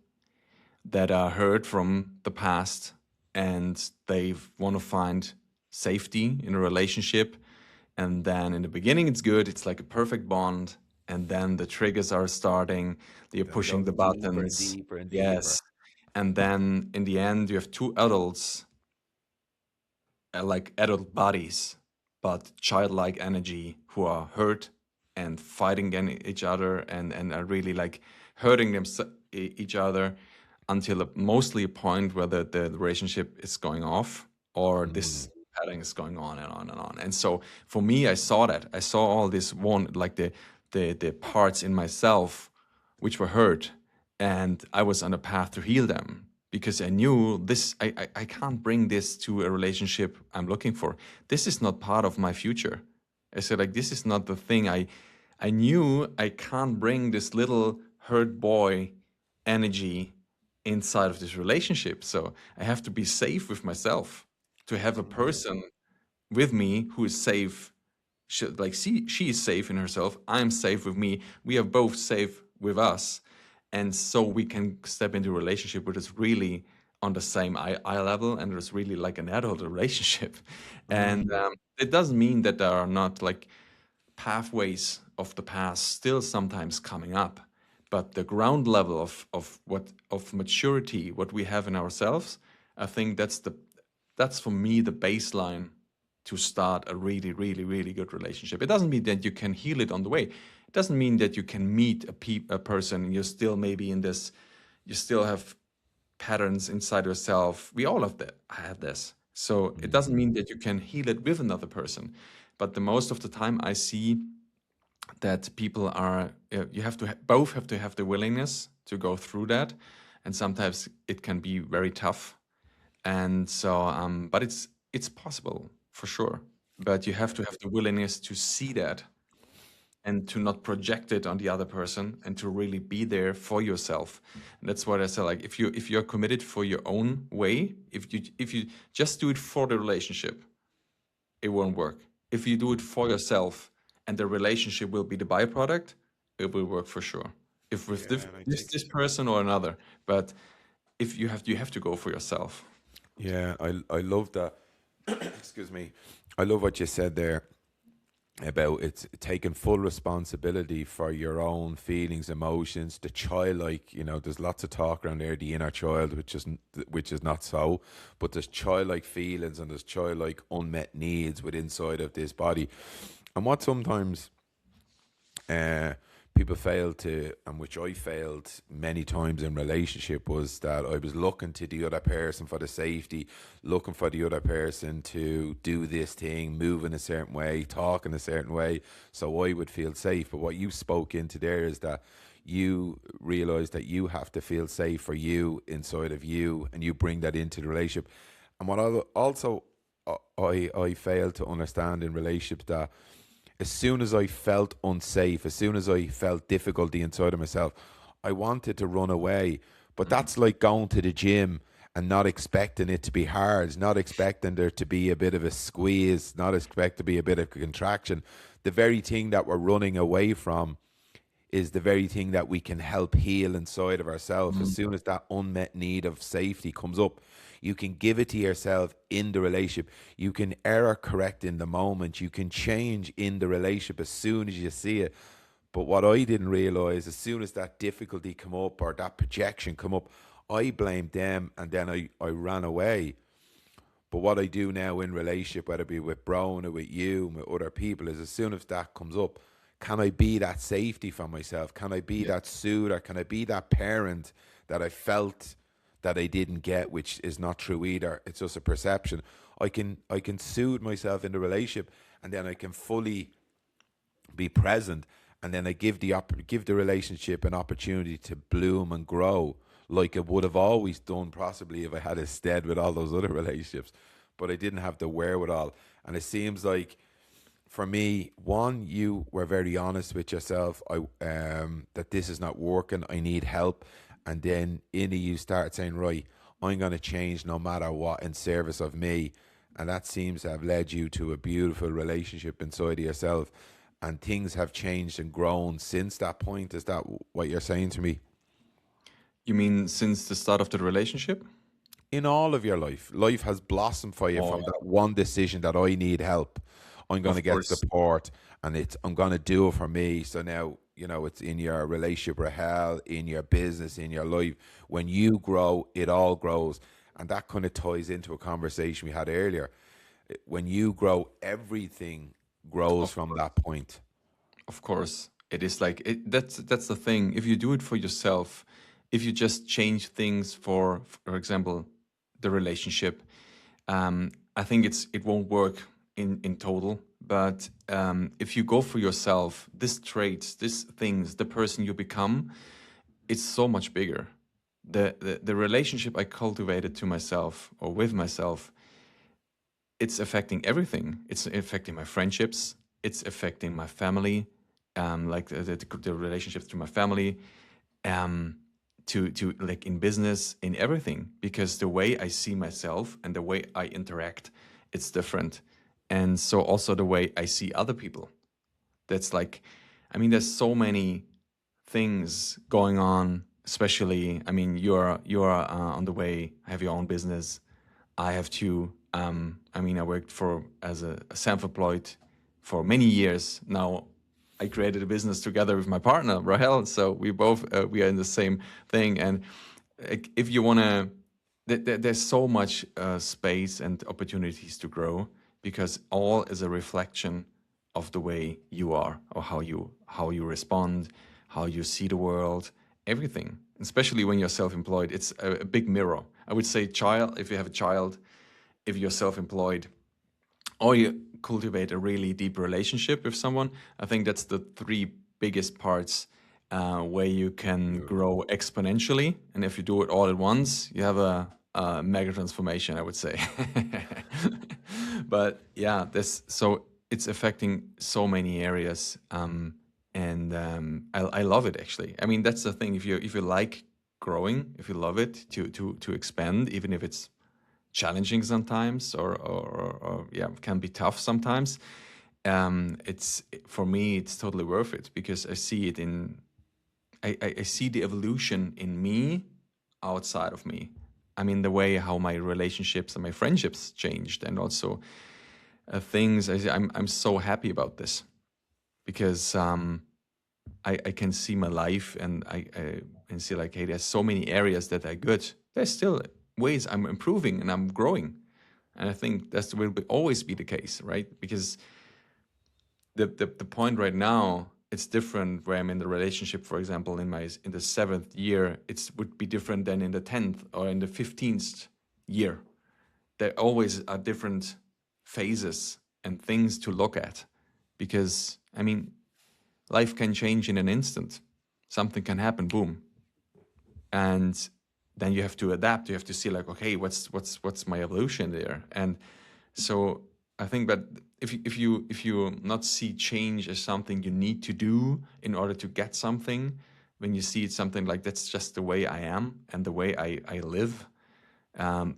[SPEAKER 2] that are hurt from the past, and they want to find safety in a relationship. And then in the beginning it's good, it's like a perfect bond, and then the triggers are starting, they're
[SPEAKER 1] Then it
[SPEAKER 2] pushing
[SPEAKER 1] goes
[SPEAKER 2] the
[SPEAKER 1] deeper and
[SPEAKER 2] buttons.
[SPEAKER 1] deeper and deeper.
[SPEAKER 2] Yes. And then in the end you have two adults, like adult bodies, but childlike energy, who are hurt and fighting against each other, and are really like hurting each other, until mostly a point where the relationship is going off, or
[SPEAKER 1] Mm.
[SPEAKER 2] this pattern is going on and on and on. And so for me, I saw that. I saw all this one, like the parts in myself which were hurt, and I was on a path to heal them, because I knew this. I can't bring this to a relationship I'm looking for. This is not part of my future. I said, like, this is not the thing I knew I can't bring this little hurt boy energy inside of this relationship. So I have to be safe with myself to have a person with me who is safe. Like she is safe in herself. I'm safe with me. We are both safe with us, and so we can step into a relationship which is really on the same eye level, and it's really like an adult relationship. And
[SPEAKER 1] Mm.
[SPEAKER 2] it doesn't mean that there are not like pathways of the past still sometimes coming up, but the ground level of maturity what we have in ourselves, I think that's for me the baseline to start a really really really good relationship. It doesn't mean that you can heal it on the way. It doesn't mean that you can meet a person and you're still maybe in this, you still have patterns inside yourself. We all have that, had this. So it doesn't mean that you can heal it with another person. But the most of the time, I see that people are, you have to both have to have the willingness to go through that, and sometimes it can be very tough. And so, but it's possible for sure. But you have to have the willingness to see that and to not project it on the other person and to really be there for yourself. And that's what I say, like if you're committed for your own way, if you just do it for the relationship, it won't work. If you do it for yourself and the relationship will be the byproduct, it will work for sure, if with
[SPEAKER 1] Yeah, and I think
[SPEAKER 2] this person or another. But if you have to go for yourself.
[SPEAKER 1] yeah, I love that. Excuse me. I love what you said there about it's taking full responsibility for your own feelings, emotions, the childlike. There's lots of talk around there, the inner child, which is not so, but there's childlike feelings and there's childlike unmet needs within inside of this body, and what sometimes uh, people fail to, and which I failed many times in relationship, was that I was looking to the other person for the safety, looking for the other person to do this thing, move in a certain way, talk in a certain way, so I would feel safe. But what you spoke into there is that you realize that you have to feel safe for you inside of you, and you bring that into the relationship. And what also I failed to understand in relationships, that as soon as I felt unsafe, as soon as I felt difficulty inside of myself, I wanted to run away. But
[SPEAKER 2] Mm.
[SPEAKER 1] that's like going to the gym and not expecting it to be hard, not expecting there to be a bit of a squeeze, not expect to be a bit of a contraction. The very thing that we're running away from is the very thing that we can help heal inside of ourselves. As
[SPEAKER 2] Mm.
[SPEAKER 1] soon as that unmet need of safety comes up, you can give it to yourself in the relationship. You can error correct in the moment. You can change in the relationship as soon as you see it. But what I didn't realize, as soon as that difficulty come up or that projection come up, I blamed them and then I ran away. But what I do now in relationship, whether it be with Brown or with you and with other people, is as soon as that comes up, can I be that safety for myself? Can I be
[SPEAKER 2] Yeah.
[SPEAKER 1] that soother? Can I be that parent that I felt that I didn't get, which is not true either? It's just a perception. I can soothe myself in the relationship, and then I can fully be present, and then I give the relationship an opportunity to bloom and grow like it would have always done, possibly if I had instead with all those other relationships. But I didn't have the wherewithal, and it seems like for me, one, you were very honest with yourself. That this is not working. I need help, and then Innie, you start saying, right, I'm going to change no matter what in service of me, and that seems to have led you to a beautiful relationship inside of yourself, and things have changed and grown since that point. Is that what you're saying to me?
[SPEAKER 2] You mean since the start of the relationship?
[SPEAKER 1] In all of your life, life has blossomed for you
[SPEAKER 2] Oh,
[SPEAKER 1] from that one decision that I need help. I'm going to
[SPEAKER 2] of
[SPEAKER 1] get
[SPEAKER 2] course.
[SPEAKER 1] support, and I'm going to do it for me. So now, it's in your relationship or hell, in your business, in your life. When you grow, it all grows. And that kind of ties into a conversation we had earlier. When you grow, everything grows
[SPEAKER 2] Of
[SPEAKER 1] from
[SPEAKER 2] course.
[SPEAKER 1] that point.
[SPEAKER 2] Of course, it is like that's the thing. If you do it for yourself, if you just change things for example, the relationship, I think it won't work in total. But if you go for yourself, these traits, these things, the person you become, it's so much bigger. The relationship I cultivated to myself or with myself, it's affecting everything. It's affecting my friendships. It's affecting my family. like the relationships to my family, um, to like in business, in everything, because the way I see myself and the way I interact, it's different. And so also the way I see other people. That's like, I mean, there's so many things going on. Especially, I mean, you're on the way, have your own business. I have to. I mean, I worked for as a self-employed for many years. Now, I created a business together with my partner Rahel. So we both we are in the same thing. And if you want to, there's so much space and opportunities to grow, because all is a reflection of the way you are, or how you respond, how you see the world, everything. Especially when you're self-employed, it's a big mirror. I would say, child, if you have a child, if you're self-employed, or you cultivate a really deep relationship with someone, I think that's the three biggest parts where you can grow exponentially. And if you do it all at once, you have a mega transformation, I would say. But yeah, this so it's affecting so many areas, and I love it actually. I mean, that's the thing. If you like growing, if you love it to expand, even if it's challenging sometimes, or yeah, can be tough sometimes. It's for me, it's totally worth it, because I see it in I see the evolution in me outside of me. I mean, the way how my relationships and my friendships changed, and also things. I'm so happy about this, because I can see my life, and I and see like, hey, there's so many areas that are good. There's still ways I'm improving and I'm growing, and I think that will always be the case, right? Because the point right now, it's different where I'm in the relationship. For example, in the 7th year, it would be different than in the 10th or in the 15th year. There always are different phases and things to look at, because I mean, life can change in an instant. Something can happen, boom, and then you have to adapt. You have to see like, okay, what's my evolution there? And so I think that if you not see change as something you need to do in order to get something, when you see it something like, that's just the way I am and the way I live,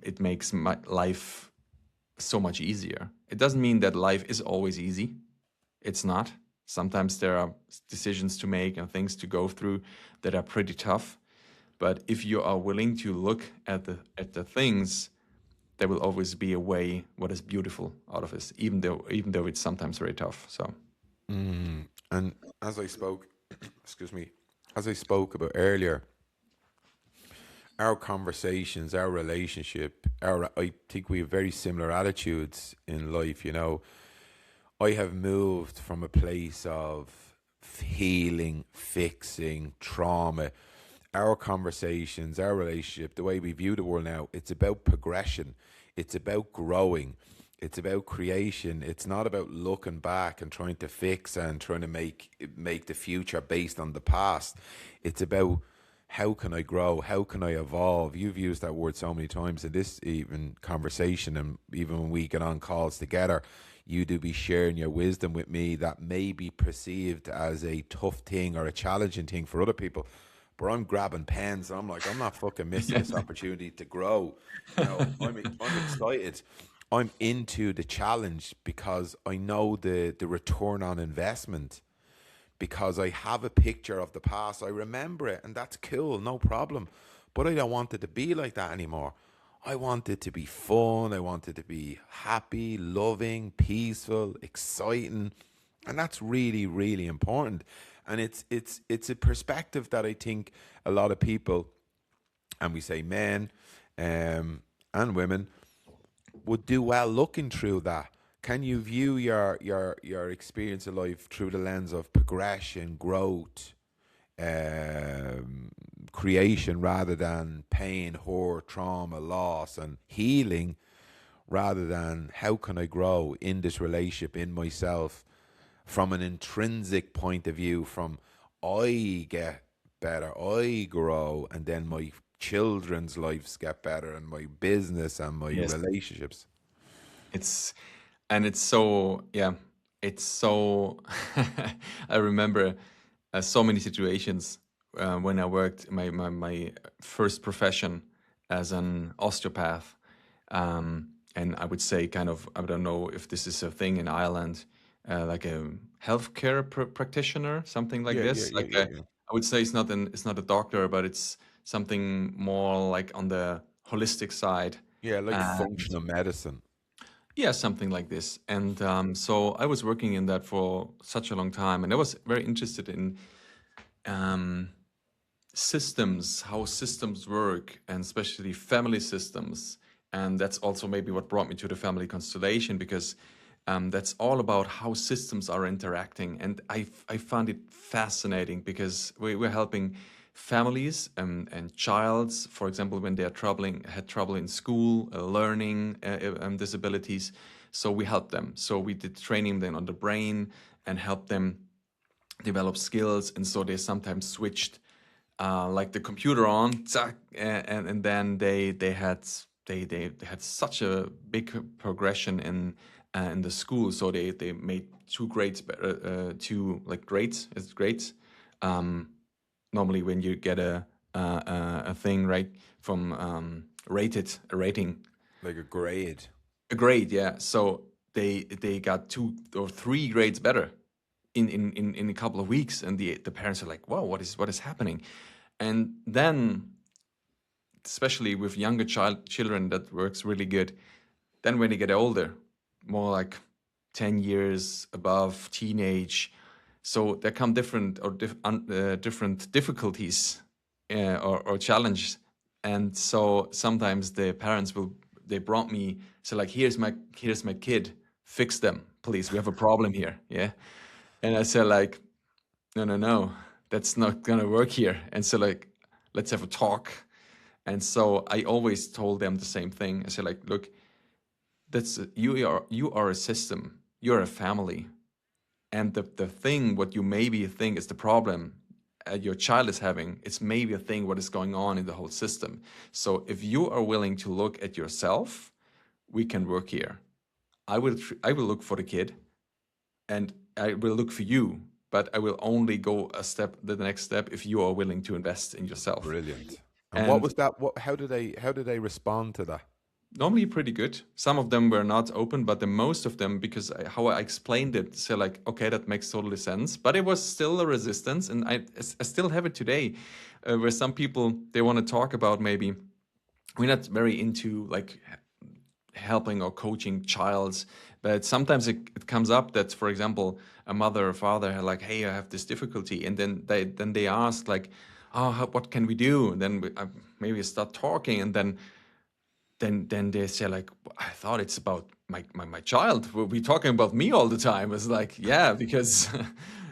[SPEAKER 2] it makes my life so much easier. It doesn't mean that life is always easy. It's not. Sometimes there are decisions to make and things to go through that are pretty tough. But if you are willing to look at the things, there will always be a way what is beautiful out of this, even though it's sometimes very tough. So
[SPEAKER 1] And as I spoke, excuse me, as I spoke about earlier, our conversations, our relationship, I think we have very similar attitudes in life. I have moved from a place of healing, fixing, trauma. Our conversations, our relationship, the way we view the world now, it's about progression. It's about growing. It's about creation. It's not about looking back and trying to fix and trying to make the future based on the past. It's about, how can I grow? How can I evolve? You've used that word so many times in this even conversation, and even when we get on calls together, you do be sharing your wisdom with me that may be perceived as a tough thing or a challenging thing for other people. But I'm grabbing pens. I'm like, I'm not fucking missing this opportunity to grow. I'm excited. I'm into the challenge because I know the return on investment, because I have a picture of the past. I remember it, and that's cool, no problem. But I don't want it to be like that anymore. I want it to be fun. I want it to be happy, loving, peaceful, exciting. And that's really, really important. And it's a perspective that I think a lot of people, and we say men and women, would do well looking through that. Can you view your experience of life through the lens of progression, growth, um, creation, rather than pain, horror, trauma, loss, and healing, rather than how can I grow in this relationship, in myself, from an intrinsic point of view, from I get better, I grow, and then my children's lives get better, and my business and my
[SPEAKER 2] yes,
[SPEAKER 1] relationships.
[SPEAKER 2] it's and it's so, yeah, it's so I remember so many situations when I worked my first profession as an osteopath. And I would say kind of, I don't know if this is a thing in Ireland, like a healthcare practitioner, something like
[SPEAKER 1] Yeah, yeah,
[SPEAKER 2] this.
[SPEAKER 1] yeah,
[SPEAKER 2] Like
[SPEAKER 1] yeah, yeah.
[SPEAKER 2] I would say it's not a doctor, but it's something more like on the holistic side.
[SPEAKER 1] Yeah, like
[SPEAKER 2] And
[SPEAKER 1] functional medicine.
[SPEAKER 2] yeah, something like this. And so I was working in that for such a long time, and I was very interested in um, systems, how systems work, and especially family systems. And that's also maybe what brought me to the family constellation, because that's all about how systems are interacting. And I found it fascinating because we're helping families and childs, for example, when they are had trouble in school, learning disabilities. So we help them. So we did training then on the brain and help them develop skills. And so they sometimes switched like the computer on, zack, and then they had such a big progression in the school. So they made two grades better, two like grades. It's grades. Um, Normally, when you get a thing right from a rating,
[SPEAKER 1] Like a grade.
[SPEAKER 2] a grade, yeah. So they got two or three grades better in a couple of weeks, and the parents are like, "Wow, what is happening?" And then, especially with younger children, that works really good. Then when they get older, more like 10 years above teenage, so there come different or different difficulties or challenges. And so sometimes the parents will they brought me, so like, here's my kid, fix them please, we have a problem here, yeah. And I said like, no, no, no, that's not gonna work here. And so like, let's have a talk. And so I always told them the same thing. I said like, look, that's you are a system, you're a family. And the thing what you maybe think is the problem your child is having, it's maybe a thing what is going on in the whole system. So if you are willing to look at yourself, we can work here. I will look for the kid, and I will look for you, but I will only go the next step if you are willing to invest in yourself.
[SPEAKER 1] Brilliant. And what
[SPEAKER 2] And
[SPEAKER 1] was that? What? How did they respond to that?
[SPEAKER 2] normally pretty good. Some of them were not open, but the most of them, because how I explained it, so like, okay, that makes totally sense. But it was still a resistance, and I still have it today, where some people they want to talk about maybe we're not very into like helping or coaching childs, but sometimes it comes up that, for example, a mother or father are like, hey, I have this difficulty, and then they ask like, oh, what can we do? And then maybe start talking, and then they say like, I thought it's about my child. We'll be talking about me all the time. It's like, yeah, because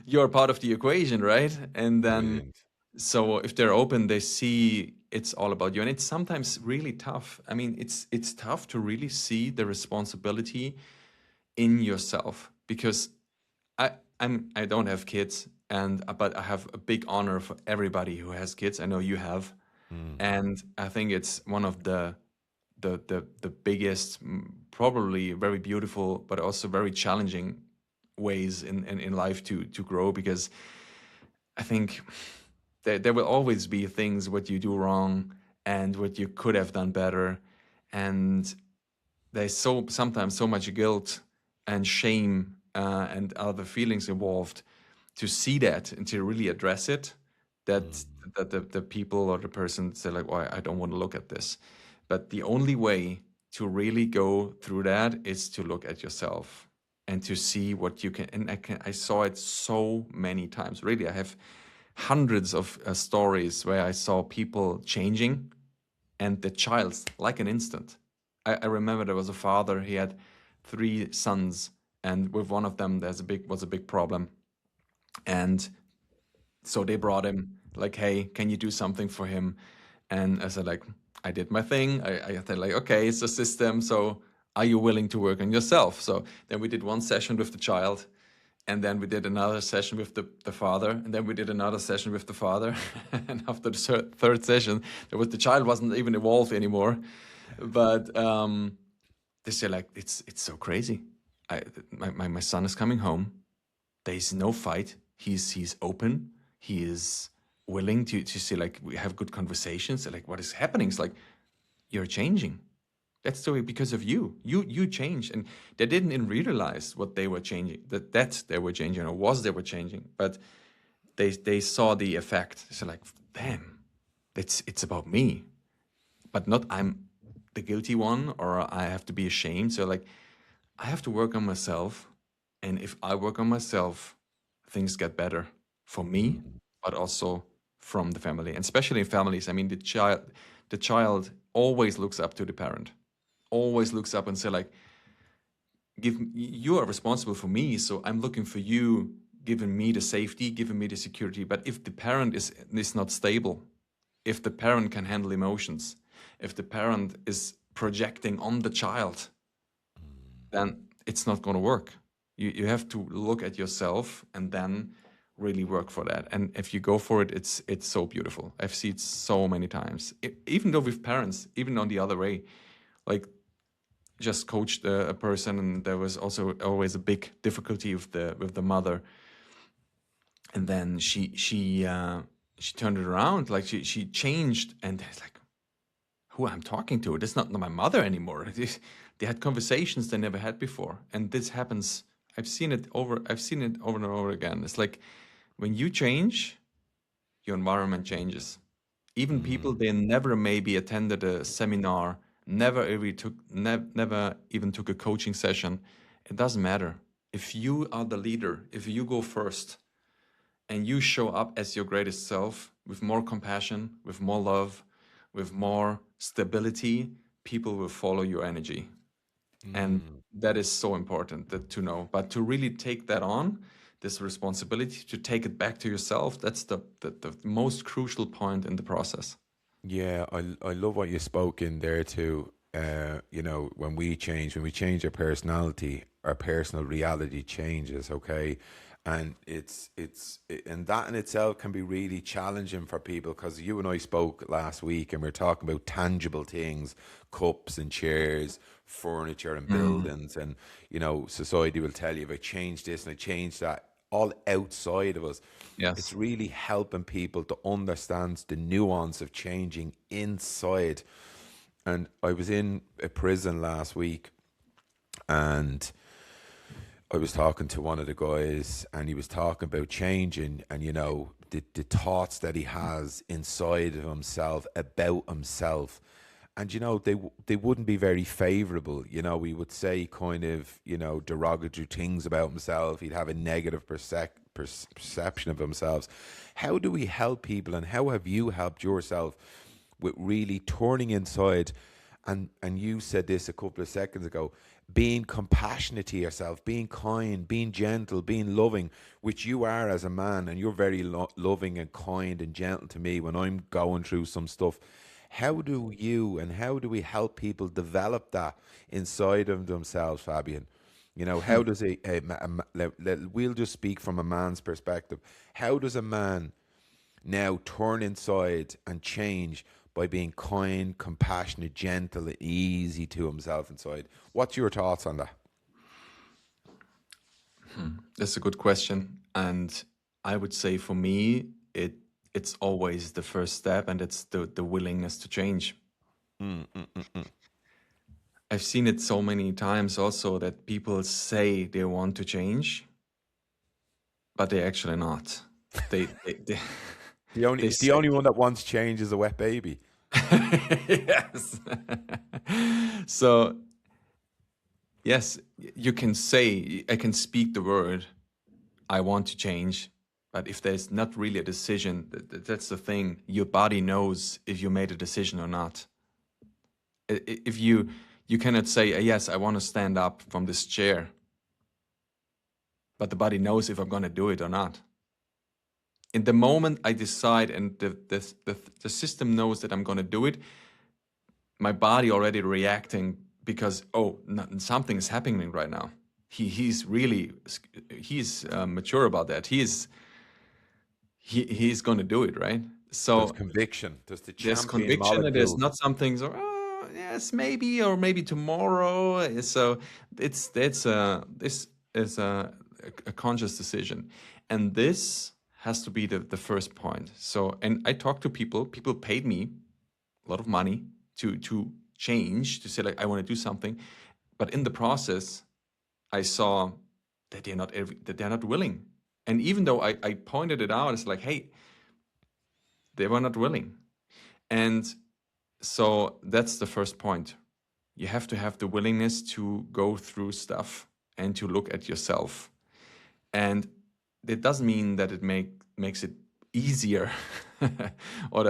[SPEAKER 2] you're part of the equation, right? And then
[SPEAKER 1] Brilliant.
[SPEAKER 2] so if they're open, they see it's all about you. And it's sometimes really tough. I mean, it's tough to really see the responsibility in yourself, because I don't have kids, and but I have a big honor for everybody who has kids. I know you have.
[SPEAKER 1] Mm.
[SPEAKER 2] And I think it's one of the biggest, probably very beautiful, but also very challenging ways in life to grow, because I think there will always be things what you do wrong and what you could have done better. And there's sometimes so much guilt and shame and other feelings involved to see that and to really address it, that
[SPEAKER 1] Mm.
[SPEAKER 2] the people or the person say like, well, I don't want to look at this. But the only way to really go through that is to look at yourself and to see what you can. And I saw it so many times. Really, I have hundreds of stories where I saw people changing, and the child's like an instant. I remember there was a father. He had three sons, and with one of them, was a big problem. And so they brought him like, hey, can you do something for him? And I said like, I did my thing. I said like, okay, it's a system, so are you willing to work on yourself? So then we did one session with the child, and then we did another session with the father, and then we did another session with the father. And after the third session, the child wasn't even involved anymore. But they say like, it's so crazy. I, my son is coming home. There's no fight. He's open. He is willing to see, like, we have good conversations. Like, what is happening? It's like, you're changing. That's the way, because of you. You changed, and they didn't even realize what they were changing. That they were changing, or was they were changing. But they saw the effect. So like, damn, it's about me, but not I'm the guilty one, or I have to be ashamed. So like, I have to work on myself, and if I work on myself, things get better for me,
[SPEAKER 1] Mm.
[SPEAKER 2] but also from the family, and especially in families. I mean, the child always looks up to the parent, always looks up and say like, you are responsible for me, so I'm looking for you, giving me the safety, giving me the security. But if the parent is not stable, if the parent can handle emotions, if the parent is projecting on the child, then it's not going to work. You have to look at yourself and then really work for that. And if you go for it, it's so beautiful. I've seen it so many times. Even though with parents, even on the other way, like, just coached a person, and there was also always a big difficulty with the mother. And then she turned it around, like she changed, and it's like, who I'm talking to? That's not my mother anymore. They had conversations they never had before, and this happens. I've seen it over and over again. It's like, when you change, your environment changes. Even people
[SPEAKER 1] Mm.
[SPEAKER 2] they never maybe attended a seminar, never even took a coaching session. It doesn't matter. If you are the leader, if you go first, and you show up as your greatest self, with more compassion, with more love, with more stability, people will follow your energy. And
[SPEAKER 1] Mm.
[SPEAKER 2] that is so important to know. But to really take that on, this responsibility to take it back to yourself, that's the most crucial point in the process.
[SPEAKER 1] Yeah, I love what you spoke in there too. When we change our personality, our personal reality changes. Okay, and and that in itself can be really challenging for people, because you and I spoke last week and we are talking about tangible things, cups and chairs, furniture and
[SPEAKER 2] Mm,
[SPEAKER 1] buildings, and society will tell you, if I change this and I change that, all outside of us. It's
[SPEAKER 2] yes.
[SPEAKER 1] really helping people to understand the nuance of changing inside. And I was in a prison last week, and I was talking to one of the guys, and he was talking about changing, and the thoughts that he has inside of himself about himself. And they wouldn't be very favorable. He would say kind of derogatory things about himself. He'd have a negative perception of themselves. How do we help people, and how have you helped yourself with really turning inside? And you said this a couple of seconds ago, being compassionate to yourself, being kind, being gentle, being loving, which you are as a man, and you're very loving and kind and gentle to me when I'm going through some stuff. How do you and how do we help people develop that inside of themselves, Fabian? How does we'll just speak from a man's perspective. How does a man now turn inside and change by being kind, compassionate, gentle, and easy to himself inside? What's your thoughts on that?
[SPEAKER 2] That's a good question. And I would say for me, it's always the first step, and it's the willingness to change.
[SPEAKER 1] Mm, mm, mm, mm.
[SPEAKER 2] I've seen it so many times also, that people say they want to change, but they're actually not. They
[SPEAKER 1] The only
[SPEAKER 2] they
[SPEAKER 1] the
[SPEAKER 2] say
[SPEAKER 1] only one that wants change is a wet baby.
[SPEAKER 2] yes. So yes, you can say, I can speak the word, I want to change, but if there's not really a decision, that's the thing. Your body knows if you made a decision or not. If you cannot say, yes, I want to stand up from this chair, but the body knows if I'm going to do it or not. In the moment I decide, and the system knows that I'm going to do it, my body already reacting, because something is happening right now. He's really he's mature about that. He's going to do it, right?
[SPEAKER 1] There's
[SPEAKER 2] So
[SPEAKER 1] conviction. There's the
[SPEAKER 2] there's
[SPEAKER 1] champion
[SPEAKER 2] conviction, and there's
[SPEAKER 1] molecule.
[SPEAKER 2] not something so, yes, maybe, or maybe tomorrow. So this is a conscious decision, and this has to be the first point. So, and I talk to people. People paid me a lot of money to change, to say like I want to do something, but in the process, I saw that they're not willing. And even though I pointed it out, it's like, hey, they were not willing. And so that's the first point. You have to have the willingness to go through stuff and to look at yourself. And it doesn't mean that it makes it easier or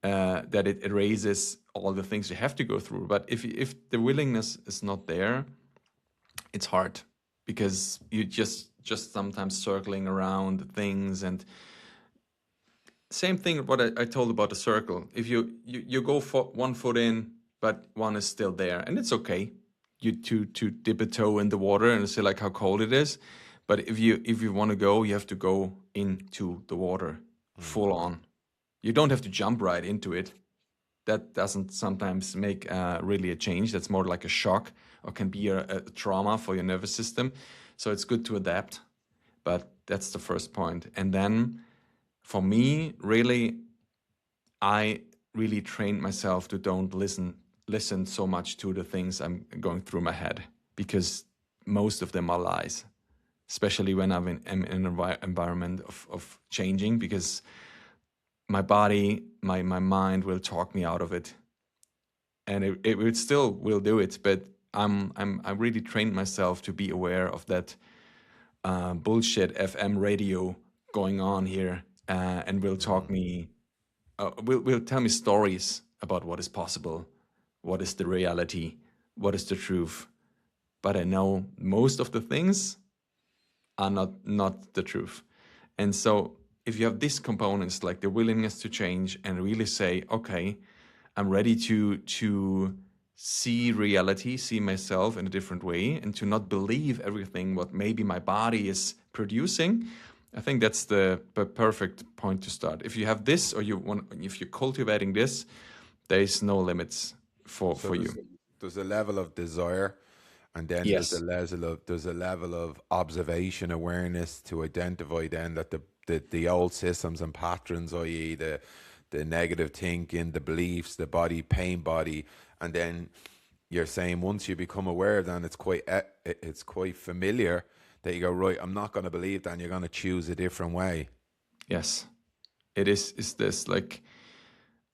[SPEAKER 2] that it erases all the things you have to go through. But if the willingness is not there, it's hard because you just sometimes circling around things. And same thing what I told about the circle. If you go for 1 foot in, but one is still there, and it's okay. You to dip a toe in the water and see like how cold it is. But if you want to go, you have to go into the water full on. You don't have to jump right into it. That doesn't sometimes make really a change. That's more like a shock or can be a trauma for your nervous system. So it's good to adapt. But that's the first point. And then for me, really, I really trained myself to don't listen so much to the things I'm going through my head, because most of them are lies, especially when I'm in an environment of changing, because my body, my mind will talk me out of it, and it still will do it. But I really trained myself to be aware of that bullshit FM radio going on here, and will talk me, will tell me stories about what is possible, what is the reality, what is the truth. But I know most of the things are not the truth. And so if you have these components, like the willingness to change and really say, okay, I'm ready to see reality, see myself in a different way, and to not believe everything what maybe my body is producing, I think that's the perfect point to start. If you have this, or if you're cultivating this, there is no limits for you.
[SPEAKER 1] There's a level of desire, and then
[SPEAKER 2] Yes.
[SPEAKER 1] there's a level of observation awareness to identify then that the old systems and patterns, i.e. the negative thinking, the beliefs, the body pain body, and then you're saying once you become aware, then it's quite familiar that you go, right, I'm not going to believe that, and you're going to choose a different way.
[SPEAKER 2] Yes. It is this like,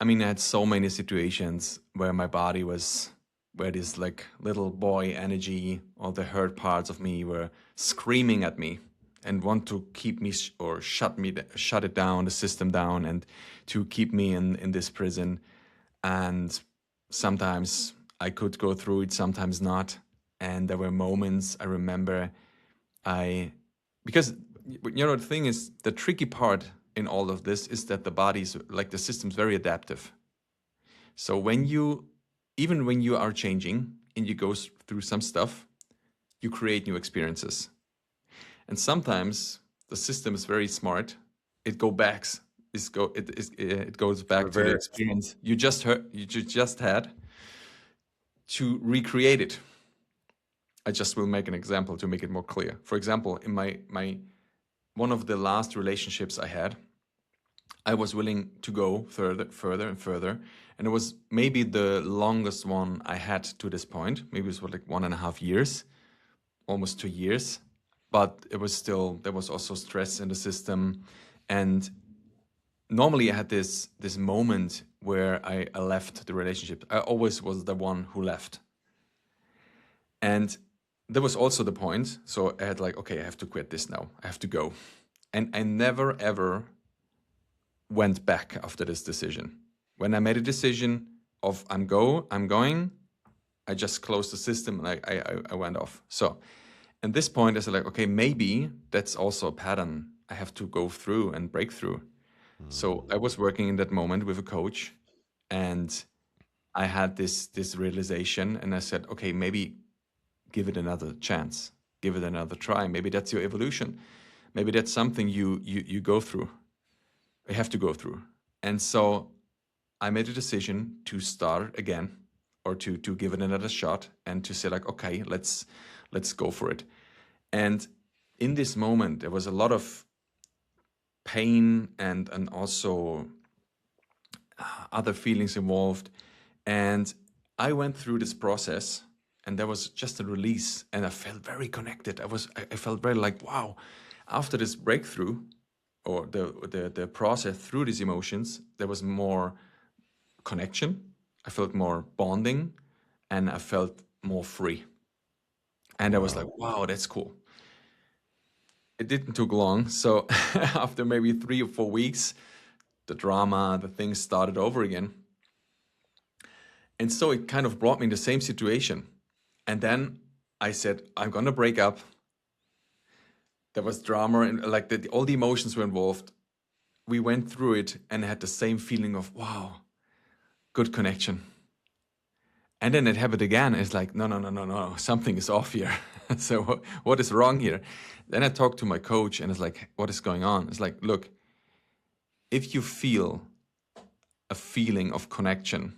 [SPEAKER 2] I mean, I had so many situations where my body was, where this like little boy energy, all the hurt parts of me were screaming at me and want to keep me or shut it down, the system down, and to keep me in this prison. And sometimes I could go through it, sometimes not. And there were moments I remember because the thing is, the tricky part in all of this is that the body's, like the system's very adaptive. So even when you are changing and you go through some stuff, you create new experiences. And sometimes the system is very smart. It goes back to the experience you just had, to recreate it. I just will make an example to make it more clear. For example, in my one of the last relationships I had, I was willing to go further and further. And it was maybe the longest one I had to this point. Maybe it was like 1.5 years, almost 2 years. But it was still, there was also stress in the system. And normally I had this moment where I left the relationship. I always was the one who left. And there was also the point. So I had like, okay, I have to quit this now. I have to go. And I never, ever went back after this decision. When I made a decision of I'm going, I just closed the system and I went off. So at this point, I said like, okay, maybe that's also a pattern I have to go through and break through. So I was working in that moment with a coach, and I had this realization, and I said, okay, maybe give it another chance, give it another try. Maybe that's your evolution. Maybe that's something you go through. You have to go through. And so I made a decision to start again. or to give it another shot and to say like, okay, let's go for it. And in this moment, there was a lot of pain and also other feelings involved. And I went through this process, and there was just a release, and I felt very connected. I felt very like, wow, after this breakthrough or the process through these emotions, there was more connection. I felt more bonding, and I felt more free. And I was like,
[SPEAKER 1] Wow.
[SPEAKER 2] wow, that's cool. It didn't took long. So after maybe 3 or 4 weeks, the drama, the things started over again. And so it kind of brought me in the same situation. And then I said, I'm going to break up. There was drama and like all the emotions were involved. We went through it and had the same feeling of, wow, good connection. And then it happened again. It's like, no, no, no, no, no, something is off here. So what is wrong here? Then I talked to my coach and it's like, what is going on? It's like, look, if you feel a feeling of connection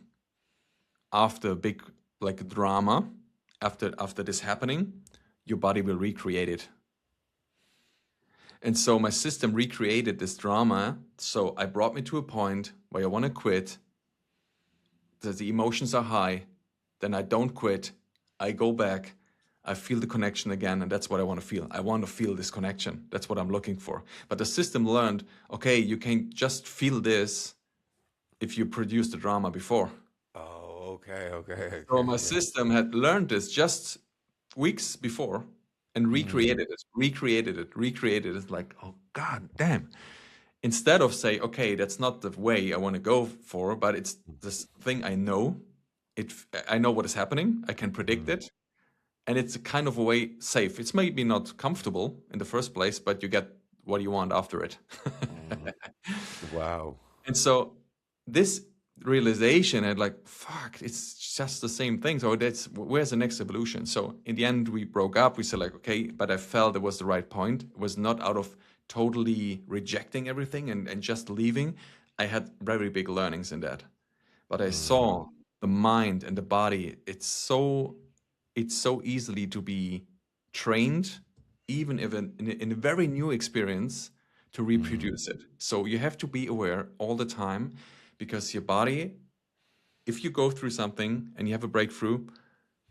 [SPEAKER 2] after a big like drama, after this happening, your body will recreate it. And so my system recreated this drama. So I brought me to a point where I want to quit, that the emotions are high, then I don't quit, I go back, I feel the connection again, and that's what I want to feel. I want to feel this connection. That's what I'm looking for. But the system learned, okay, you can just feel this if you produced the drama before.
[SPEAKER 1] Oh, okay, okay,
[SPEAKER 2] So
[SPEAKER 1] okay.
[SPEAKER 2] my
[SPEAKER 1] Yeah.
[SPEAKER 2] system had learned this just weeks before and
[SPEAKER 1] Mm,
[SPEAKER 2] recreated it. Like, oh God damn. Instead of say, okay, that's not the way I want to go for, but it's this thing I know. I know what is happening. I can predict
[SPEAKER 1] mm,
[SPEAKER 2] it, and it's a kind of a way safe. It's maybe not comfortable in the first place, but you get what you want after it.
[SPEAKER 1] mm. Wow.
[SPEAKER 2] And so this realization and like, fuck, it's just the same thing. So that's where's the next evolution? So in the end, we broke up. We said like, okay, but I felt it was the right point. It was not out of totally rejecting everything and just leaving. I had very big learnings in that. But I
[SPEAKER 1] Mm,
[SPEAKER 2] saw the mind and the body, it's so easily to be trained, even if in a very new experience, to
[SPEAKER 1] mm,
[SPEAKER 2] reproduce it. So you have to be aware all the time, because your body, if you go through something and you have a breakthrough,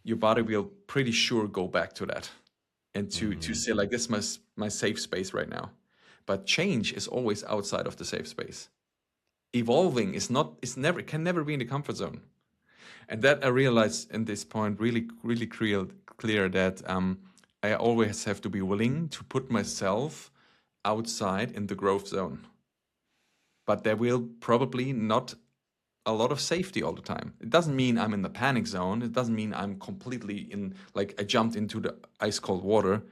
[SPEAKER 2] your body will pretty sure go back to that and to
[SPEAKER 1] mm,
[SPEAKER 2] say like, this is my safe space right now. But change is always outside of the safe space. Evolving can never be in the comfort zone. And that I realized in this point really, really clear that I always have to be willing to put myself outside in the growth zone. But there will probably not a lot of safety all the time. It doesn't mean I'm in the panic zone. It doesn't mean I'm completely in, like I jumped into the ice cold water,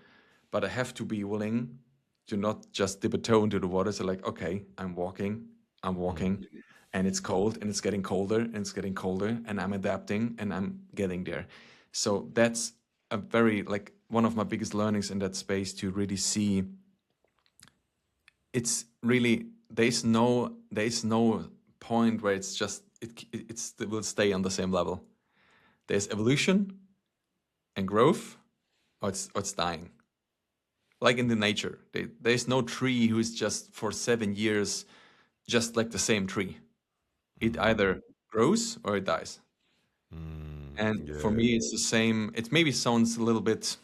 [SPEAKER 2] but I have to be willing to not just dip a toe into the water. So like, okay, I'm
[SPEAKER 1] mm,
[SPEAKER 2] walking, and it's cold and it's getting colder and it's getting colder, and I'm adapting and I'm getting there. So that's a very like one of my biggest learnings in that space, to really see it's really there's no point where it's just it will stay on the same level. There's evolution and growth, or it's dying. Like in the nature, there's no tree who's just for 7 years just like the same tree. It
[SPEAKER 1] mm,
[SPEAKER 2] either grows or it dies. And for
[SPEAKER 1] yeah.
[SPEAKER 2] me, it's the same. It maybe sounds a little bit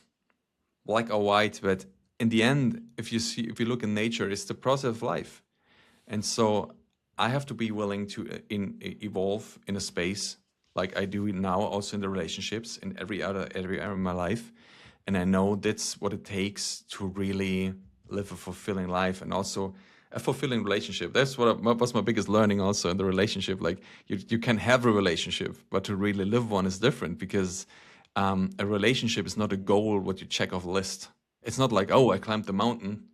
[SPEAKER 2] black or white, but in the end, if you look in nature, it's the process of life. And so I have to be willing to evolve in a space like I do now, also in the relationships, in every other area of my life. And I know that's what it takes to really live a fulfilling life, and also a fulfilling relationship. That's what was my biggest learning also in the relationship. Like you can have a relationship, but to really live one is different, because a relationship is not a goal what you check off a list. It's not like, oh, I climbed the mountain.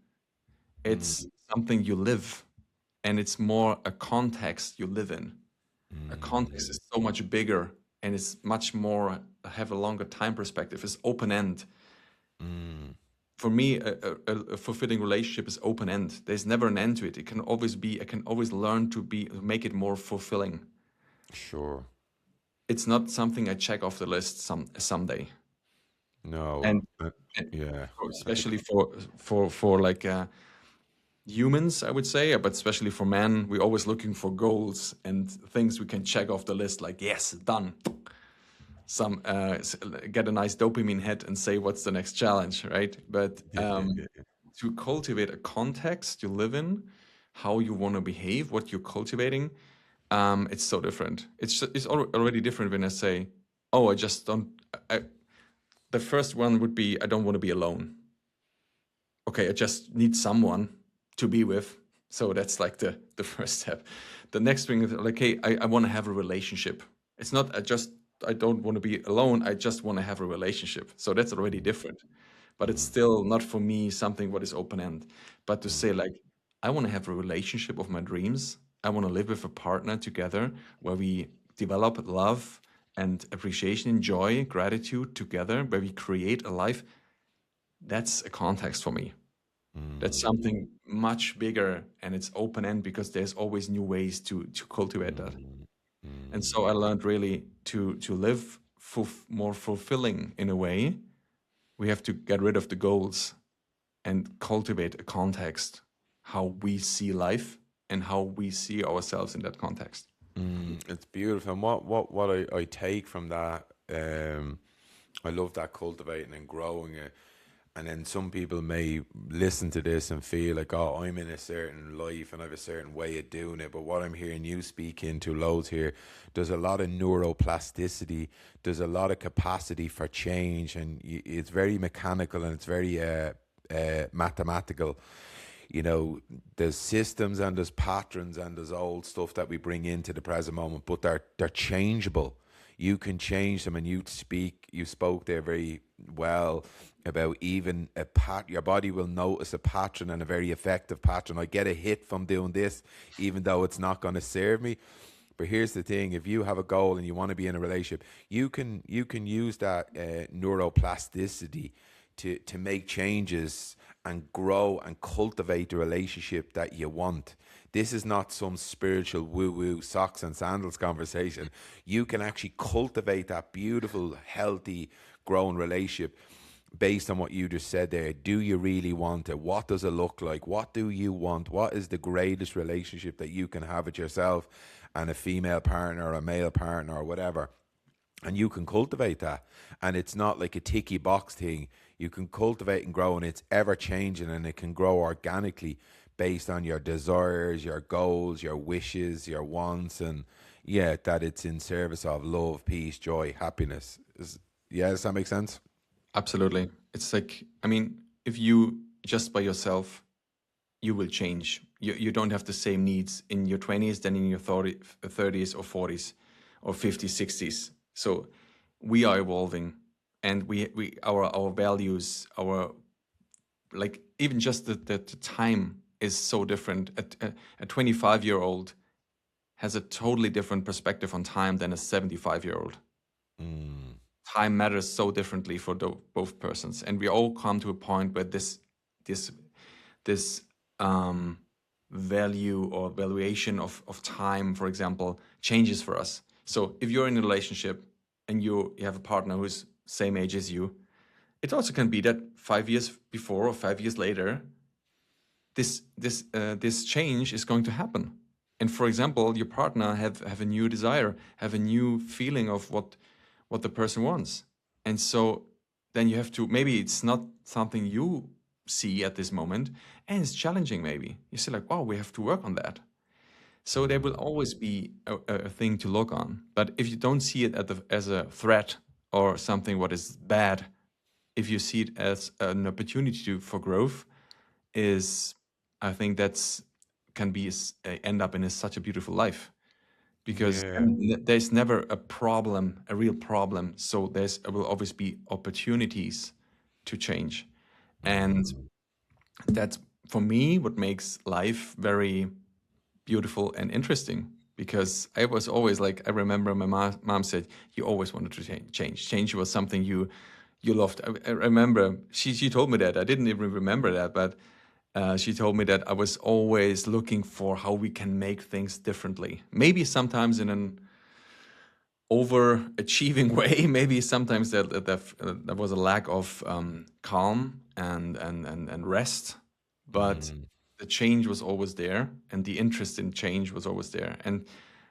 [SPEAKER 1] Mm,
[SPEAKER 2] It's something you live, and it's more a context you live in. A context
[SPEAKER 1] mm,
[SPEAKER 2] is so much bigger, and it's much more have a longer time perspective. It's open end.
[SPEAKER 1] mm.
[SPEAKER 2] For me, a fulfilling relationship is open end. There's never an end to it. It can always be. I can always learn to make it more fulfilling.
[SPEAKER 1] Sure.
[SPEAKER 2] it's not something I check off the list someday.
[SPEAKER 1] No.
[SPEAKER 2] And, and
[SPEAKER 1] Yeah. I
[SPEAKER 2] especially for like humans, I would say, but especially for men, we're always looking for goals and things we can check off the list. Like, yes, done. Some get a nice dopamine hit and say, what's the next challenge, right? But to cultivate a context you live in, how you want to behave, what you're cultivating, it's so different. It's already different when I say, oh, I just don't. The first one would be, I don't want to be alone. Okay, I just need someone to be with. So that's like the first step. The next thing is like, hey, I want to have a relationship. It's not I don't want to be alone. I just want to have a relationship. So that's already different. But it's still not for me something what is open end. But to say like, I want to have a relationship of my dreams. I want to live with a partner together where we develop love and appreciation, joy, gratitude together, where we create a life. That's a context for me. That's something much bigger, and it's open end because there's always new ways to cultivate that. And so I learned really to live more fulfilling in a way. We have to get rid of the goals and cultivate a context, how we see life and how we see ourselves in that context.
[SPEAKER 1] It's beautiful. And what I take from that, I love that cultivating and growing it. And then some people may listen to this and feel like, oh, I'm in a certain life and I have a certain way of doing it. But what I'm hearing you speak into loads here, there's a lot of neuroplasticity, there's a lot of capacity for change, and it's very mechanical and it's very mathematical. You know, there's systems and there's patterns and there's old stuff that we bring into the present moment, but they're changeable. You can change them, and you spoke there very well about even your body will notice a pattern, and a very effective pattern. I get a hit from doing this even though it's not going to serve me. But here's the thing: if you have a goal and you want to be in a relationship, you can use that neuroplasticity to make changes and grow and cultivate the relationship that you want. This is not some spiritual woo woo socks and sandals conversation. You can actually cultivate that beautiful, healthy, growing relationship based on what you just said there. Do you really want it? What does it look like? What do you want? What is the greatest relationship that you can have with yourself and a female partner or a male partner or whatever? And you can cultivate that, and it's not like a ticky box thing. You can cultivate and grow, and it's ever changing, and it can grow organically based on your desires, your goals, your wishes, your wants, and yeah, that it's in service of love, peace, joy, happiness. Yeah, does that make sense?
[SPEAKER 2] Absolutely. It's like, I mean, if you just by yourself, you will change. You don't have the same needs in your 20s than in your 30s or 40s or 50s, 60s. So we are evolving, and our values, our like even just the time is so different. A 25-year-old has a totally different perspective on time than a 75-year-old. Time matters so differently for both persons, and we all come to a point where this this value or valuation of time, for example, changes for us. So if you're in a relationship and you have a partner who's same age as you, it also can be that 5 years before or 5 years later, this change is going to happen. And for example, your partner have a new desire, have a new feeling of what the person wants. And so then you have to, maybe it's not something you see at this moment, and it's challenging. Maybe you say like, wow, we have to work on that. So there will always be a thing to look on. But if you don't see it as a threat or something what is bad, if you see it as an opportunity for growth, is, I think that's can be end up in such a beautiful life, because
[SPEAKER 1] Yeah.
[SPEAKER 2] there's never a problem, a real problem. So there will always be opportunities to change, and that's for me what makes life very beautiful and interesting. Because I was always like, I remember my mom said, you always wanted to change. Change was something you loved. I remember she told me that. I didn't even remember that, but she told me that I was always looking for how we can make things differently. Maybe sometimes in an overachieving way. Maybe sometimes there was a lack of calm and rest, but
[SPEAKER 1] Mm.
[SPEAKER 2] the change was always there, and the interest in change was always there. And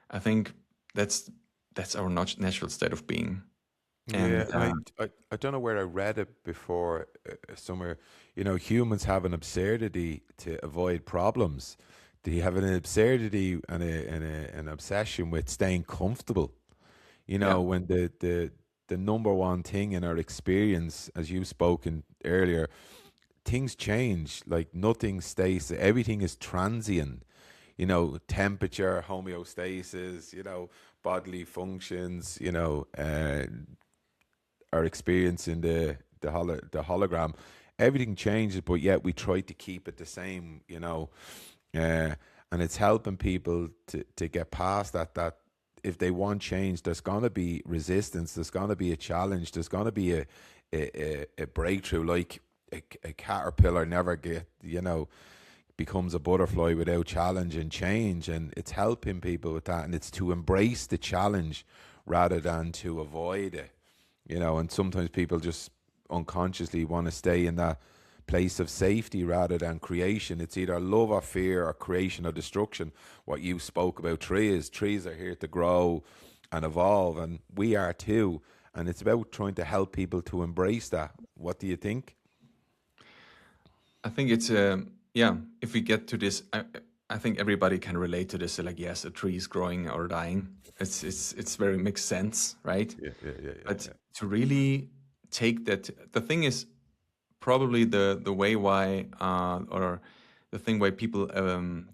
[SPEAKER 2] I think that's that's our natural state of being.
[SPEAKER 1] Yeah,
[SPEAKER 2] And
[SPEAKER 1] and I don't know where I read it before somewhere. You know, humans have an absurdity to avoid problems. They have an absurdity and an obsession with staying comfortable. You
[SPEAKER 2] yeah,
[SPEAKER 1] know, when the number one thing in our experience, as you've spoken earlier, things change. Like nothing stays. Everything is transient. You know, temperature, homeostasis. You know, bodily functions. You know, our experience in the hologram, everything changes, but yet we try to keep it the same. You know, uh, and it's helping people to get past that if they want change, there's gonna be resistance, there's gonna be a challenge, there's gonna be a breakthrough. Like a caterpillar never get, you know, becomes a butterfly without challenge and change, and it's helping people with that, and it's to embrace the challenge rather than to avoid it, you know. And sometimes people just unconsciously want to stay in that place of safety rather than creation. It's either love or fear or creation or destruction. What you spoke about, trees are here to grow and evolve, and we are too, and it's about trying to help people to embrace that. What do you think?
[SPEAKER 2] I think it's yeah. If we get to this, I think everybody can relate to this. Like, yes, a tree is growing or dying. It's very makes sense, right?
[SPEAKER 1] Yeah, yeah, yeah, yeah,
[SPEAKER 2] But
[SPEAKER 1] yeah.
[SPEAKER 2] to really take that, the thing is probably the way why or the thing why people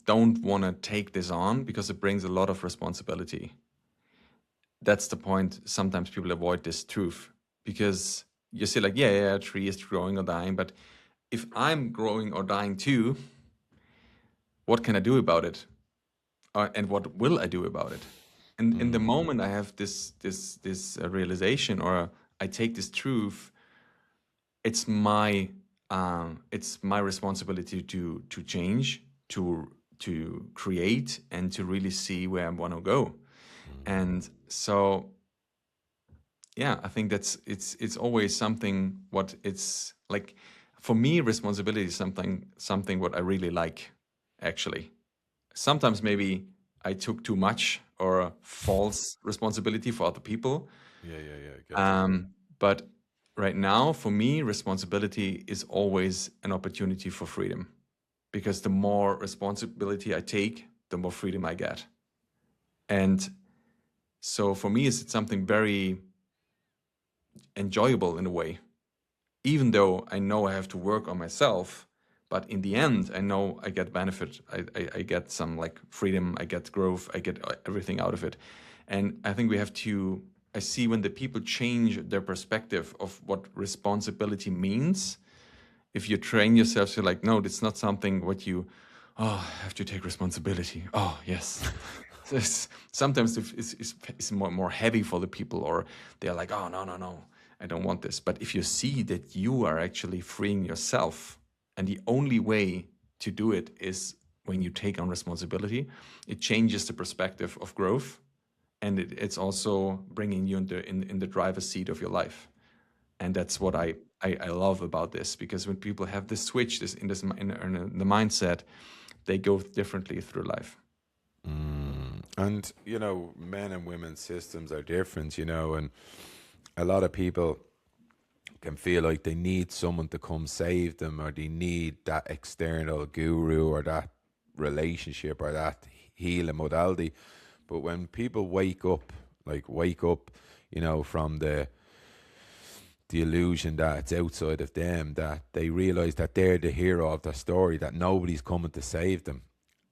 [SPEAKER 2] don't want to take this on, because it brings a lot of responsibility. That's the point. Sometimes people avoid this truth because you say like, yeah, yeah, a tree is growing or dying, but if I'm growing or dying too, what can I do about it? And what will I do about it? And in the
[SPEAKER 1] Mm,
[SPEAKER 2] moment I have this realization, or I take this truth, it's my responsibility to change, to create, and to really see where I want to go.
[SPEAKER 1] mm,
[SPEAKER 2] And so yeah, I think that's it's always something what it's like. For me, responsibility is something what I really like, actually. Sometimes maybe I took too much or false responsibility for other people.
[SPEAKER 1] yeah, yeah, yeah. I get you.
[SPEAKER 2] But right now, for me, responsibility is always an opportunity for freedom, because the more responsibility I take, the more freedom I get. And so for me, it's something very enjoyable in a way, even though I know I have to work on myself. But in the end, I know I get benefit. I get some like freedom, I get growth, I get everything out of it. And I think we have to, I see when the people change their perspective of what responsibility means. If you train yourself to like, no, it's not something what you, oh, I have to take responsibility. Oh, yes. Sometimes it's more heavy for the people, or they're like, oh, no, no, no, I don't want this. But if you see that you are actually freeing yourself, and the only way to do it is when you take on responsibility, it changes the perspective of growth, and it's also bringing you in the driver's seat of your life. And that's what I love about this, because when people have this switch, in the mindset, they go differently through life.
[SPEAKER 1] Mm. And you know, men and women's systems are different, you know, and a lot of people can feel like they need someone to come save them, or they need that external guru or that relationship or that healing modality. But when people wake up, you know, from the illusion that it's outside of them, that they realize that they're the hero of the story, that nobody's coming to save them.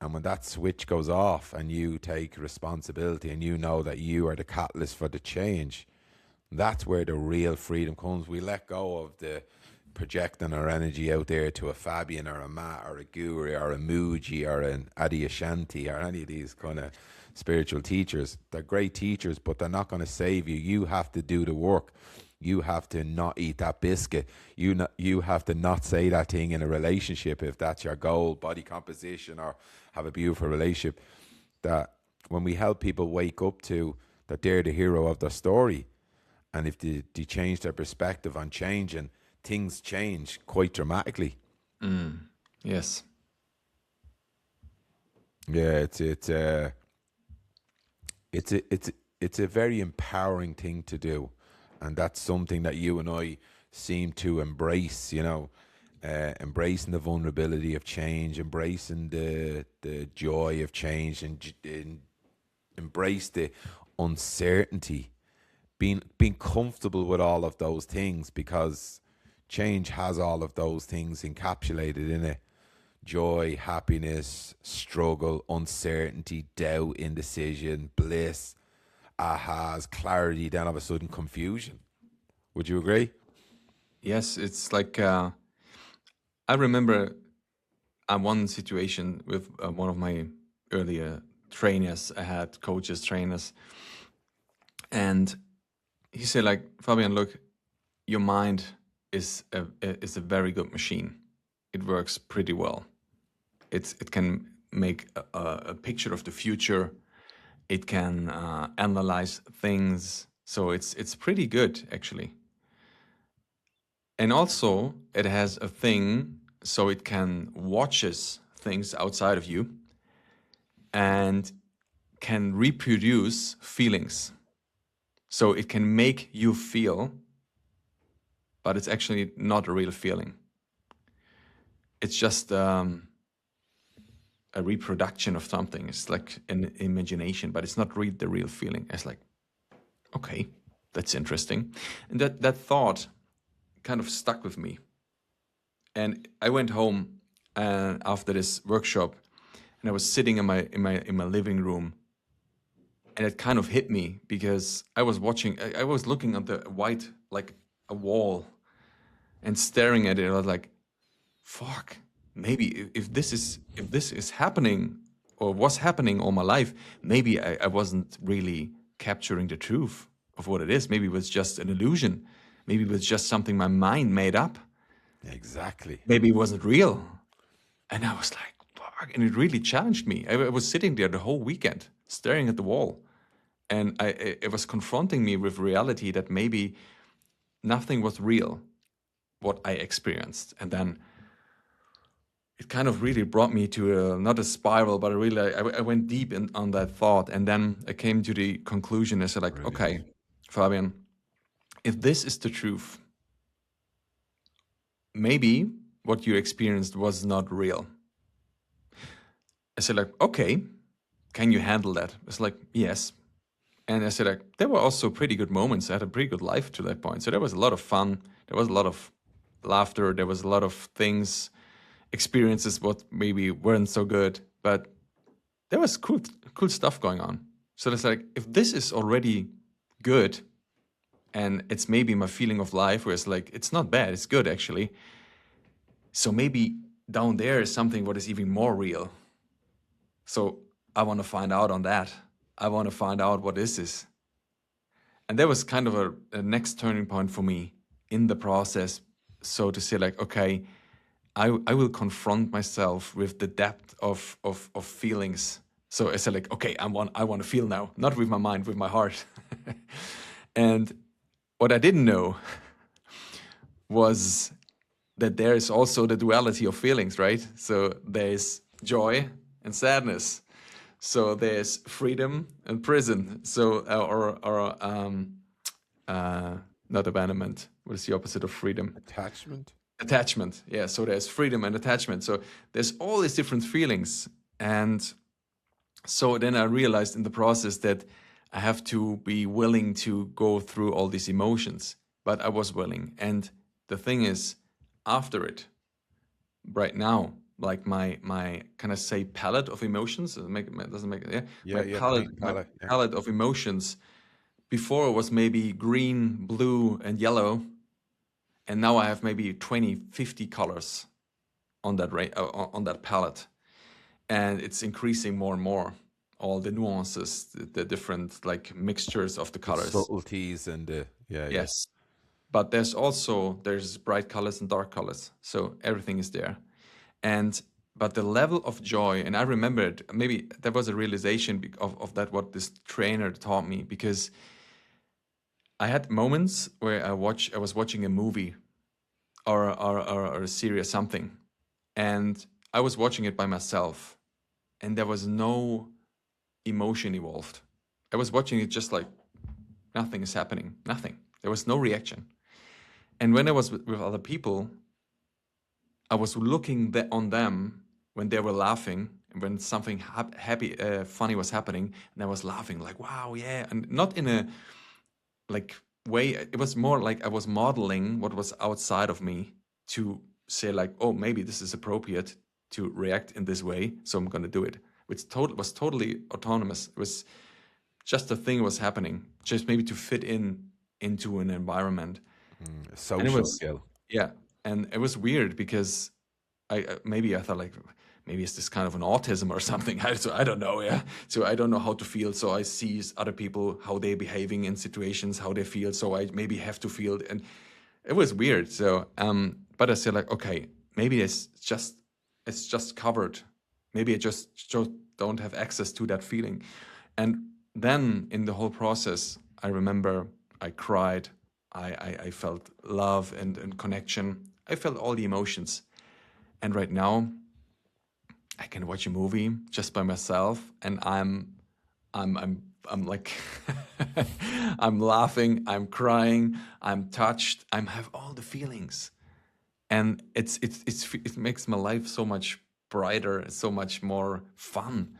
[SPEAKER 1] And when that switch goes off and you take responsibility and you know that you are the catalyst for the change, that's where the real freedom comes. We let go of the projecting our energy out there to a Fabian or a Matt or a Guru or a Muji or an Adi Ashanti or any of these kind of spiritual teachers. They're great teachers, but they're not going to save you. You have to do the work. You have to not eat that biscuit. You have to not say that thing in a relationship if that's your goal, body composition, or have a beautiful relationship. That when we help people wake up to that they're the hero of the story. And if they change their perspective on change, and things change quite dramatically.
[SPEAKER 2] Yes.
[SPEAKER 1] Yeah, it's a very empowering thing to do, and that's something that you and I seem to embrace. Embracing the vulnerability of change, embracing the joy of change, and embrace the uncertainty, being comfortable with all of those things, because change has all of those things encapsulated in it: joy, happiness, struggle, uncertainty, doubt, indecision, bliss, ahas, clarity, then all of a sudden confusion. Would you agree?
[SPEAKER 2] Yes, it's like I remember one situation with one of my earlier trainers. I had coaches, trainers, and he said, like, Fabian, look, your mind is a very good machine. It works pretty well. It can make a picture of the future. It can analyze things. So it's pretty good, actually. And also, it has a thing so it can watches things outside of you and can reproduce feelings. So it can make you feel, but it's actually not a real feeling. It's just a reproduction of something. It's like an imagination, but it's not the real feeling. It's like, okay, that's interesting. And that thought kind of stuck with me. And I went home after this workshop, and I was sitting in my living room, and it kind of hit me because I was looking at the white, like a wall, and staring at it. I was like, fuck, maybe if this is happening or was happening all my life, maybe I wasn't really capturing the truth of what it is. Maybe it was just an illusion. Maybe it was just something my mind made up.
[SPEAKER 1] Exactly.
[SPEAKER 2] Maybe it wasn't real. And I was like, fuck. And it really challenged me. I was sitting there the whole weekend staring at the wall. And it was confronting me with reality that maybe nothing was real, what I experienced. And then it kind of really brought me to not a spiral, but I went deep on that thought. And then I came to the conclusion. I said, like,
[SPEAKER 1] Brilliant.
[SPEAKER 2] okay, Fabian, if this is the truth, maybe what you experienced was not real. I said, like, okay, can you handle that? It's like, yes. And I said, like, there were also pretty good moments. I had a pretty good life to that point. So there was a lot of fun. There was a lot of laughter. There was a lot of things, experiences what maybe weren't so good, but there was cool stuff going on. So it's like, if this is already good, and it's maybe my feeling of life where it's like, it's not bad, it's good actually. So maybe down there is something what is even more real. So I want to find out on that. I want to find out what is this. And that was kind of a next turning point for me in the process. So to say, like, okay, I will confront myself with the depth of feelings. So I said, like, okay, I want to feel now, not with my mind, with my heart. And what I didn't know was that there is also the duality of feelings, right? So there's joy and sadness. So there's freedom and prison. So not abandonment. What is the opposite of freedom?
[SPEAKER 1] Attachment.
[SPEAKER 2] Attachment. Yeah. So there's freedom and attachment. So there's all these different feelings. And so then I realized in the process that I have to be willing to go through all these emotions. But I was willing. And the thing is, after it, right now, like my can I say palette of emotions? Doesn't make yeah.
[SPEAKER 1] Yeah, yeah. Palette, yeah.
[SPEAKER 2] Palette of emotions. Before it was maybe green, blue, and yellow, and now I have maybe 20, 50 colors on that palette, and it's increasing more and more. All the nuances, the different like mixtures of the colors.
[SPEAKER 1] Subtleties and yeah.
[SPEAKER 2] Yes, but there's bright colors and dark colors, so everything is there. And but the level of joy, and I remember it, maybe that was a realization of that, what this trainer taught me, because I had moments where I was watching a movie or a series, something, and I was watching it by myself, and there was no emotion involved. I was watching it just like nothing is happening, nothing. There was no reaction. And when I was with other people, I was looking on them when they were laughing, and when something happy, funny was happening, and I was laughing like, "Wow, yeah!" And not in a like way. It was more like I was modeling what was outside of me to say like, "Oh, maybe this is appropriate to react in this way, so I'm going to do it." Which was totally autonomous. It was just a thing was happening, just maybe to fit into an environment. And it
[SPEAKER 1] Social
[SPEAKER 2] was,
[SPEAKER 1] skill.
[SPEAKER 2] yeah, and it was weird because maybe I thought like maybe it's this kind of an autism or something. So I don't know, yeah. So I don't know how to feel. So I see other people how they're behaving in situations, how they feel. So I maybe have to feel, and it was weird. So but I said like, okay, maybe it's just covered. Maybe I just don't have access to that feeling. And then in the whole process, I remember I cried. I felt love and connection. I felt all the emotions. And right now, I can watch a movie just by myself, and I'm like, I'm laughing, I'm crying, I'm touched, I have all the feelings, and it makes my life so much brighter, so much more fun,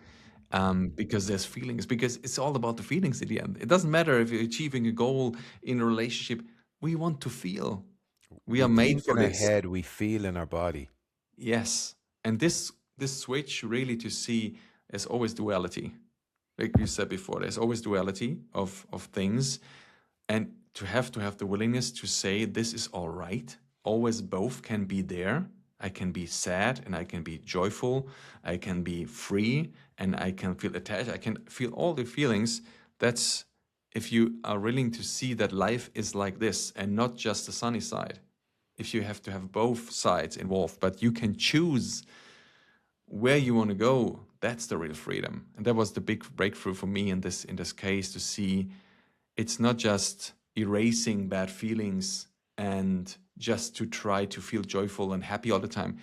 [SPEAKER 2] because there's feelings, because it's all about the feelings at the end. It doesn't matter if you're achieving a goal in a relationship. We want to feel. We are
[SPEAKER 1] We
[SPEAKER 2] made
[SPEAKER 1] think
[SPEAKER 2] for
[SPEAKER 1] in our
[SPEAKER 2] this.
[SPEAKER 1] head, we feel in our body.
[SPEAKER 2] Yes, and this switch really to see there's always duality, like you said before. There's always duality of things, and to have the willingness to say this is all right. Always both can be there. I can be sad and I can be joyful. I can be free and I can feel attached. I can feel all the feelings. That's if you are willing to see that life is like this and not just the sunny side. If you have to have both sides involved, but you can choose where you want to go, that's the real freedom. And that was the big breakthrough for me in this case, to see it's not just erasing bad feelings and just to try to feel joyful and happy all the time.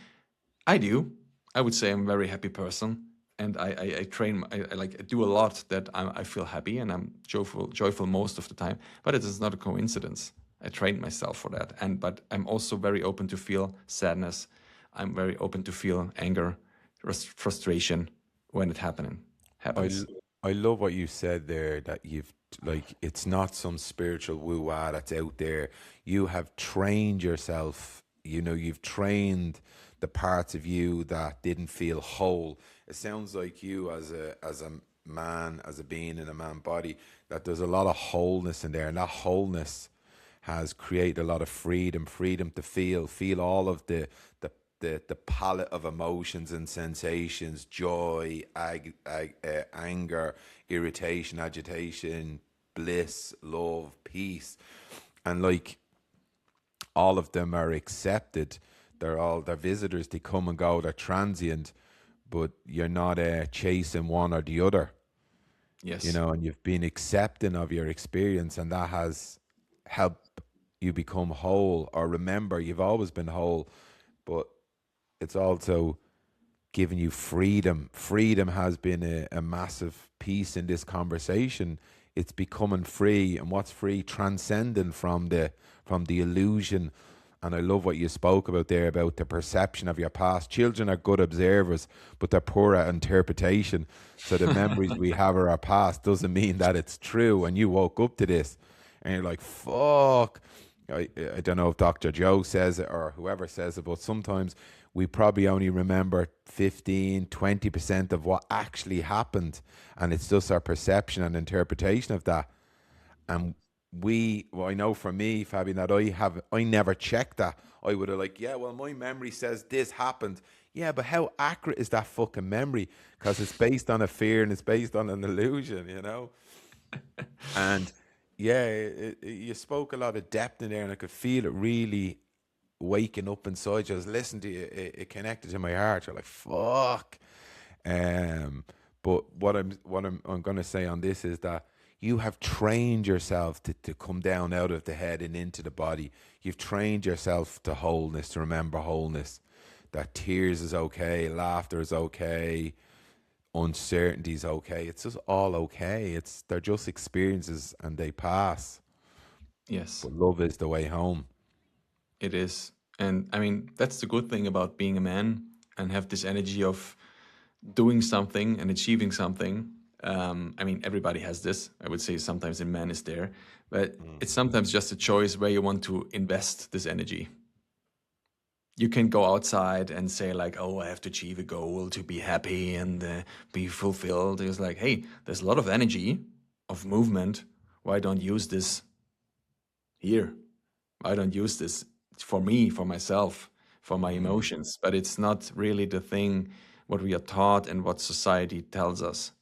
[SPEAKER 2] I do. I would say I'm a very happy person, and I train. I do a lot that I feel happy and I'm joyful most of the time. But it is not a coincidence. I trained myself for that, and but I'm also very open to feel sadness. I'm very open to feel anger, frustration when it
[SPEAKER 1] I,
[SPEAKER 2] happens.
[SPEAKER 1] l- I love what you said there, that you've, like, it's not some spiritual woo-wah that's out there. You have trained yourself, you've trained the parts of you that didn't feel whole. It sounds like you, as a man, as a being in a man body, that there's a lot of wholeness in there, and that wholeness has created a lot of freedom to feel all of the palette of emotions and sensations: joy, anger, irritation, agitation, bliss, love, peace. And like, all of them are accepted. They're visitors. They come and go. They're transient, but you're not chasing one or the other.
[SPEAKER 2] Yes.
[SPEAKER 1] And you've been accepting of your experience, and that has helped you become whole, or remember you've always been whole. But it's also giving you freedom. Freedom has been a massive piece in this conversation. It's becoming free, and what's free? Transcending from the illusion. And I love what you spoke about there, about the perception of your past. Children are good observers, but they're poor at interpretation. So the memories we have of our past doesn't mean that it's true. And you woke up to this, and you're like, fuck. I don't know if Dr. Joe says it or whoever says it, but sometimes we probably only remember 15, 20% of what actually happened. And it's just our perception and interpretation of that. And I know for me, Fabian, that I never checked that. I would have like, yeah, well, my memory says this happened. Yeah, but how accurate is that fucking memory? Because it's based on a fear and it's based on an illusion. And yeah, you spoke a lot of depth in there, and I could feel it really waking up inside, just listen to you, it connected to my heart. You're like, fuck. Um, but I'm gonna say on this is that you have trained yourself to come down out of the head and into the body. You've trained yourself to wholeness, to remember wholeness. That tears is okay, laughter is okay, uncertainty is okay. It's just all okay. They're just experiences and they pass.
[SPEAKER 2] Yes,
[SPEAKER 1] But love is the way home.
[SPEAKER 2] it is. And I mean, that's the good thing about being a man and have this energy of doing something and achieving something. I mean, everybody has this. I would say sometimes in man is there, but it's sometimes just a choice where you want to invest this energy. You can go outside and say like, "Oh, I have to achieve a goal to be happy and be fulfilled." It's like, hey, there's a lot of energy, of movement. Why don't use this here? I don't use this for me, for myself, for my
[SPEAKER 1] Mm,
[SPEAKER 2] emotions, but it's not really the thing what we are taught and what society tells us.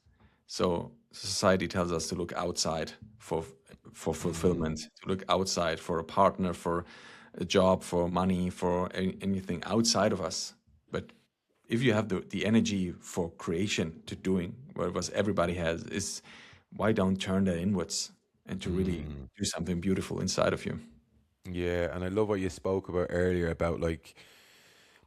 [SPEAKER 2] So society tells us to look outside for
[SPEAKER 1] mm,
[SPEAKER 2] fulfillment, to look outside for a partner, for a job, for money, for anything outside of us. But if you have the energy for creation to doing what everybody has, is why don't turn that inwards and to really
[SPEAKER 1] mm.
[SPEAKER 2] do something beautiful inside of you?
[SPEAKER 1] Yeah, and I love what you spoke about earlier about like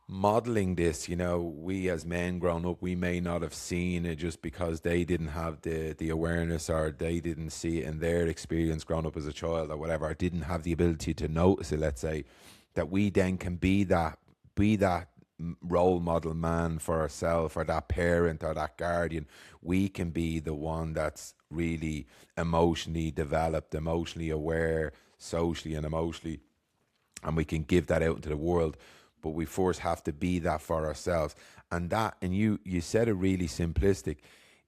[SPEAKER 1] modeling this. We as men grown up, we may not have seen it just because they didn't have the awareness, or they didn't see it in their experience growing up as a child or whatever, or didn't have the ability to notice it, let's say, that we then can be that role model man for ourselves, or that parent or that guardian. We can be the one that's really emotionally developed, emotionally aware, socially and emotionally, and we can give that out into the world. But we first have to be that for ourselves. And you said it really simplistic.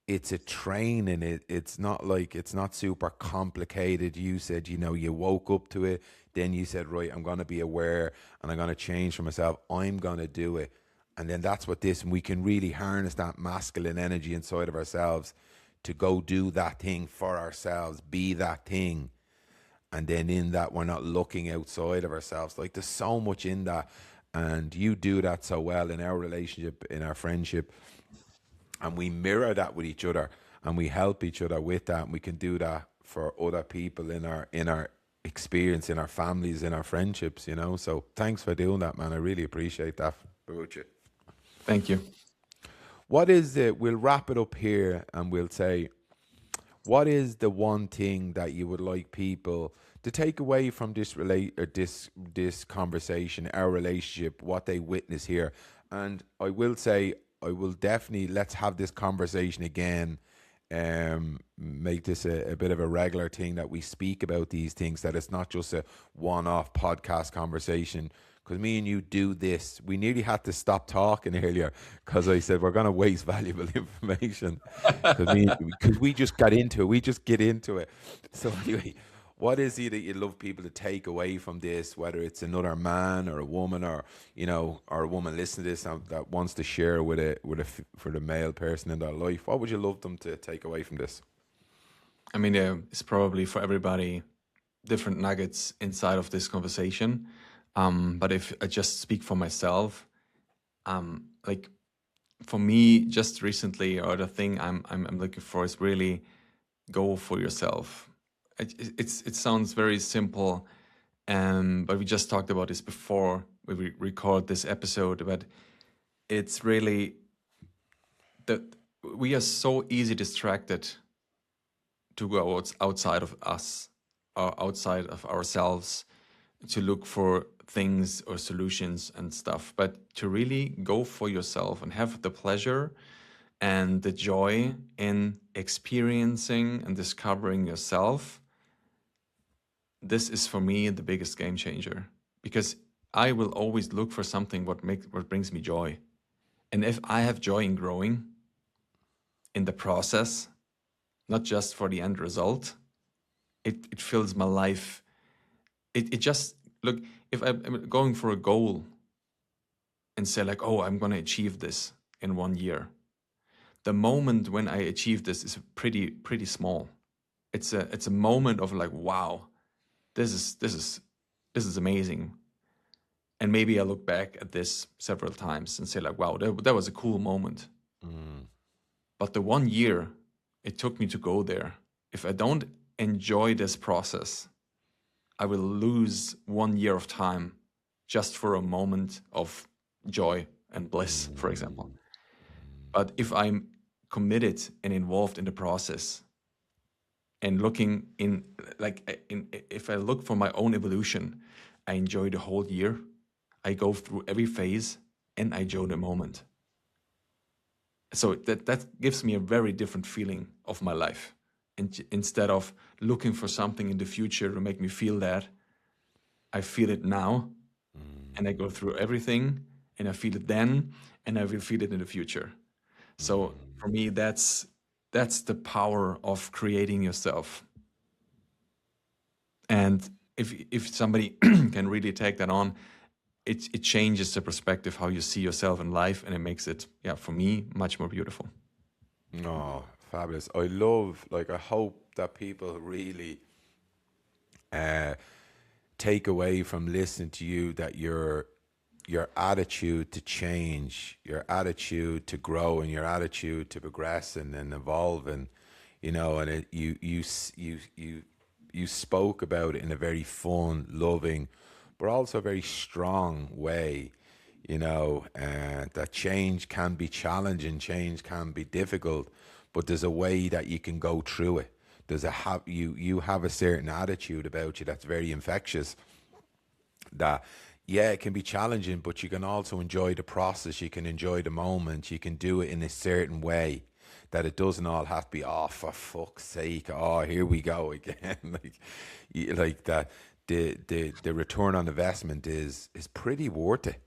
[SPEAKER 1] It's a training. It's not super complicated. You said, you woke up to it, then you said, right, I'm going to be aware and I'm going to change for myself. I'm going to do it. And then that's what this, and we can really harness that masculine energy inside of ourselves to go do that thing for ourselves, be that thing. And then in that, we're not looking outside of ourselves. Like, there's so much in that, and you do that so well in our relationship, in our friendship, and we mirror that with each other, and we help each other with that, and we can do that for other people in our experience, in our families, in our friendships. So thanks for doing that, man. I really appreciate that about you.
[SPEAKER 2] Thank you.
[SPEAKER 1] What is it? We'll wrap it up here, and we'll say, what is the one thing that you would like people to take away from this conversation, our relationship, what they witness here? And I will say, I will definitely, let's have this conversation again. Make this a bit of a regular thing, that we speak about these things, that it's not just a one-off podcast conversation. Because me and you do this, we nearly had to stop talking earlier because I said we're going to waste valuable information, because we just got into it. We just get into it. So anyway, what is it that you'd love people to take away from this? Whether it's another man or a woman, or a woman listening to this, that wants to share for the male person in their life. What would you love them to take away from this?
[SPEAKER 2] I mean, it's probably for everybody different nuggets inside of this conversation. But if I just speak for myself, like for me, just recently, or the thing I'm looking for is really go for yourself. It sounds very simple, but we just talked about this before we record this episode. But it's really that we are so easy distracted to go outside of us or outside of ourselves to look for things or solutions and stuff, but to really go for yourself and have the pleasure and the joy in experiencing and discovering yourself. This is for me the biggest game changer, because I will always look for something what brings me joy. And if I have joy in growing in the process, not just for the end result, it fills my life. It just look, if I'm going for a goal and say like, oh, I'm going to achieve this in 1 year, the moment when I achieve this is pretty small. It's a moment of like, wow, this is amazing. And maybe I look back at this several times and say like, wow, that was a cool moment. But the 1 year it took me to go there, if I don't enjoy this process, I will lose 1 year of time just for a moment of joy and bliss, for example. But if I'm committed and involved in the process and looking in, if I look for my own evolution, I enjoy the whole year. I go through every phase and I enjoy the moment. So that gives me a very different feeling of my life. And instead of looking for something in the future to make me feel that, I feel it now, and I go through everything, and I feel it then, and I will feel it in the future. So for me, that's the power of creating yourself. And if somebody can really take that on, it changes the perspective how you see yourself in life, and it makes it, for me, much more beautiful.
[SPEAKER 1] Oh, fabulous. I love, I hope that people really take away from listening to you that your attitude to change, your attitude to grow, and your attitude to progress and evolve, and and you spoke about it in a very fun, loving, but also a very strong way. That change can be challenging, change can be difficult, but there's a way that you can go through it. You have a certain attitude about you that's very infectious. That it can be challenging, but you can also enjoy the process. You can enjoy the moment. You can do it in a certain way that it doesn't all have to be, oh, for fuck's sake, oh, here we go again. like that. The return on investment is pretty worth it.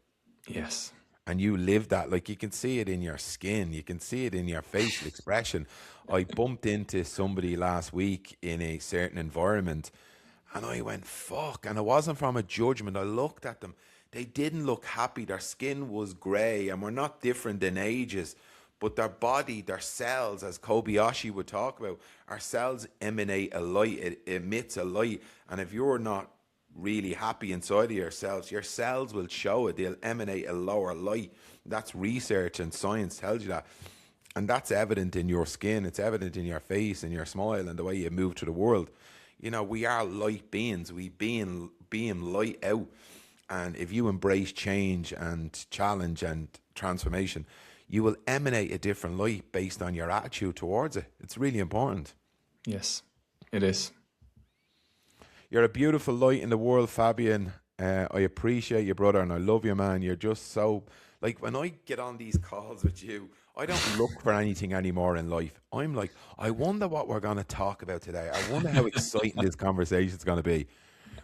[SPEAKER 2] Yes.
[SPEAKER 1] And you live that, you can see it in your skin, you can see it in your facial expression. I bumped into somebody last week in a certain environment, and I went, fuck. And it wasn't from a judgment. I looked at them. They didn't look happy. Their skin was grey, and we're not different in ages. But their body, their cells, as Kobayashi would talk about, our cells emanate a light. It emits a light. And if you're not really happy inside of yourselves, your cells will show it. They'll emanate a lower light. That's research, and science tells you that. And that's evident in your skin. It's evident in your face and your smile and the way you move through the world. We are light beings. We beam light out. And if you embrace change and challenge and transformation, you will emanate a different light based on your attitude towards it. It's really important.
[SPEAKER 2] Yes, it is.
[SPEAKER 1] You're a beautiful light in the world, Fabian. I appreciate you, brother, and I love you, man. You're just so, when I get on these calls with you, I don't look for anything anymore in life. I'm like, I wonder what we're going to talk about today. I wonder how exciting this conversation is going to be.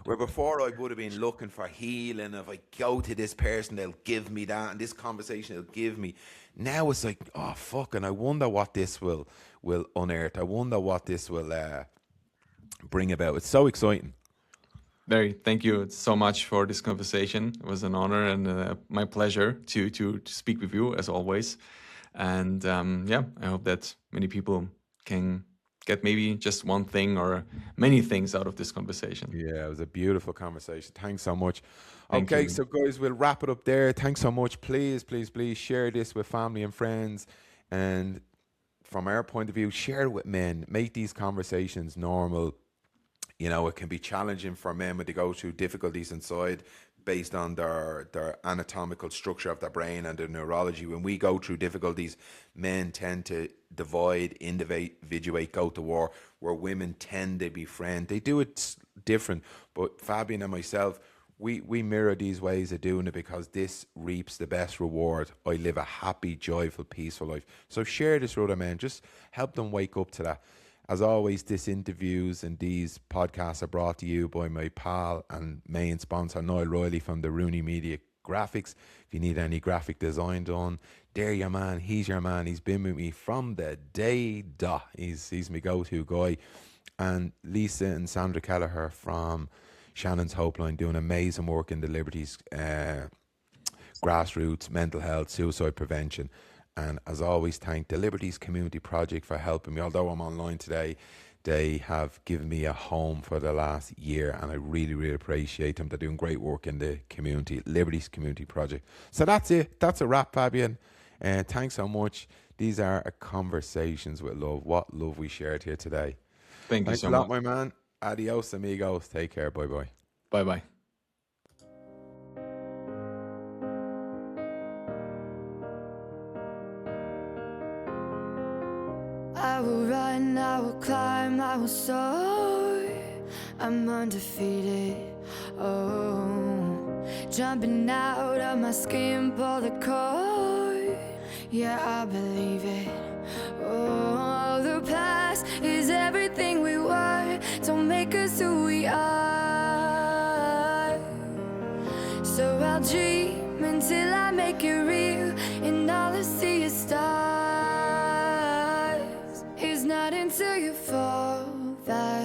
[SPEAKER 1] Where before I would have been looking for healing. If I go to this person, they'll give me that, and this conversation they'll give me. Now it's like, oh, fuck, and I wonder what this will unearth. I wonder what this will bring about. It's so exciting.
[SPEAKER 2] Larry, thank you so much for this conversation. It was an honor and my pleasure to speak with you, as always. And I hope that many people can get maybe just one thing or many things out of this conversation.
[SPEAKER 1] Yeah, it was a beautiful conversation. Thanks so much.
[SPEAKER 2] Thank
[SPEAKER 1] Okay,
[SPEAKER 2] you.
[SPEAKER 1] so guys, we'll wrap it up there. Thanks so much. Please, please, please share this with family and friends. And from our point of view, share it with men. Make these conversations normal. It can be challenging for men when they go through difficulties inside based on their anatomical structure of their brain and their neurology. When we go through difficulties, men tend to divide, individuate, go to war, where women tend to befriend. They do it different, but Fabian and myself, we mirror these ways of doing it because this reaps the best reward. I live a happy, joyful, peaceful life. So share this with other men. Just help them wake up to that. As always, these interviews and these podcasts are brought to you by my pal and main sponsor, Niall Riley from the Rooney Media Graphics. If you need any graphic design done, they're your man. He's your man. He's been with me from the day dot. He's my go-to guy. And Lisa and Sandra Kelleher from Shannon's Hope Line doing amazing work in the Liberties, grassroots, mental health, suicide prevention. And as always, thank the Liberties Community Project for helping me. Although I'm online today, They have given me a home for the last year, and I really, really appreciate them. They're doing great work in the community, Liberty's Community Project. So that's it. That's a wrap, Fabian. Thanks so much. These are conversations with love. What love we shared here today.
[SPEAKER 2] Thank you
[SPEAKER 1] Thanks
[SPEAKER 2] so
[SPEAKER 1] a lot,
[SPEAKER 2] much.
[SPEAKER 1] my man. Adios, amigos. Take care. Bye bye.
[SPEAKER 2] Bye bye.
[SPEAKER 3] I will run, I will climb, I will soar. I'm undefeated. Oh, jumping out of my skin, pull the cord. Yeah, I believe it. Oh, the past is everything we were. Don't make us who we are. So I'll dream until I make it real, and all I see is stars. It's not until you fall that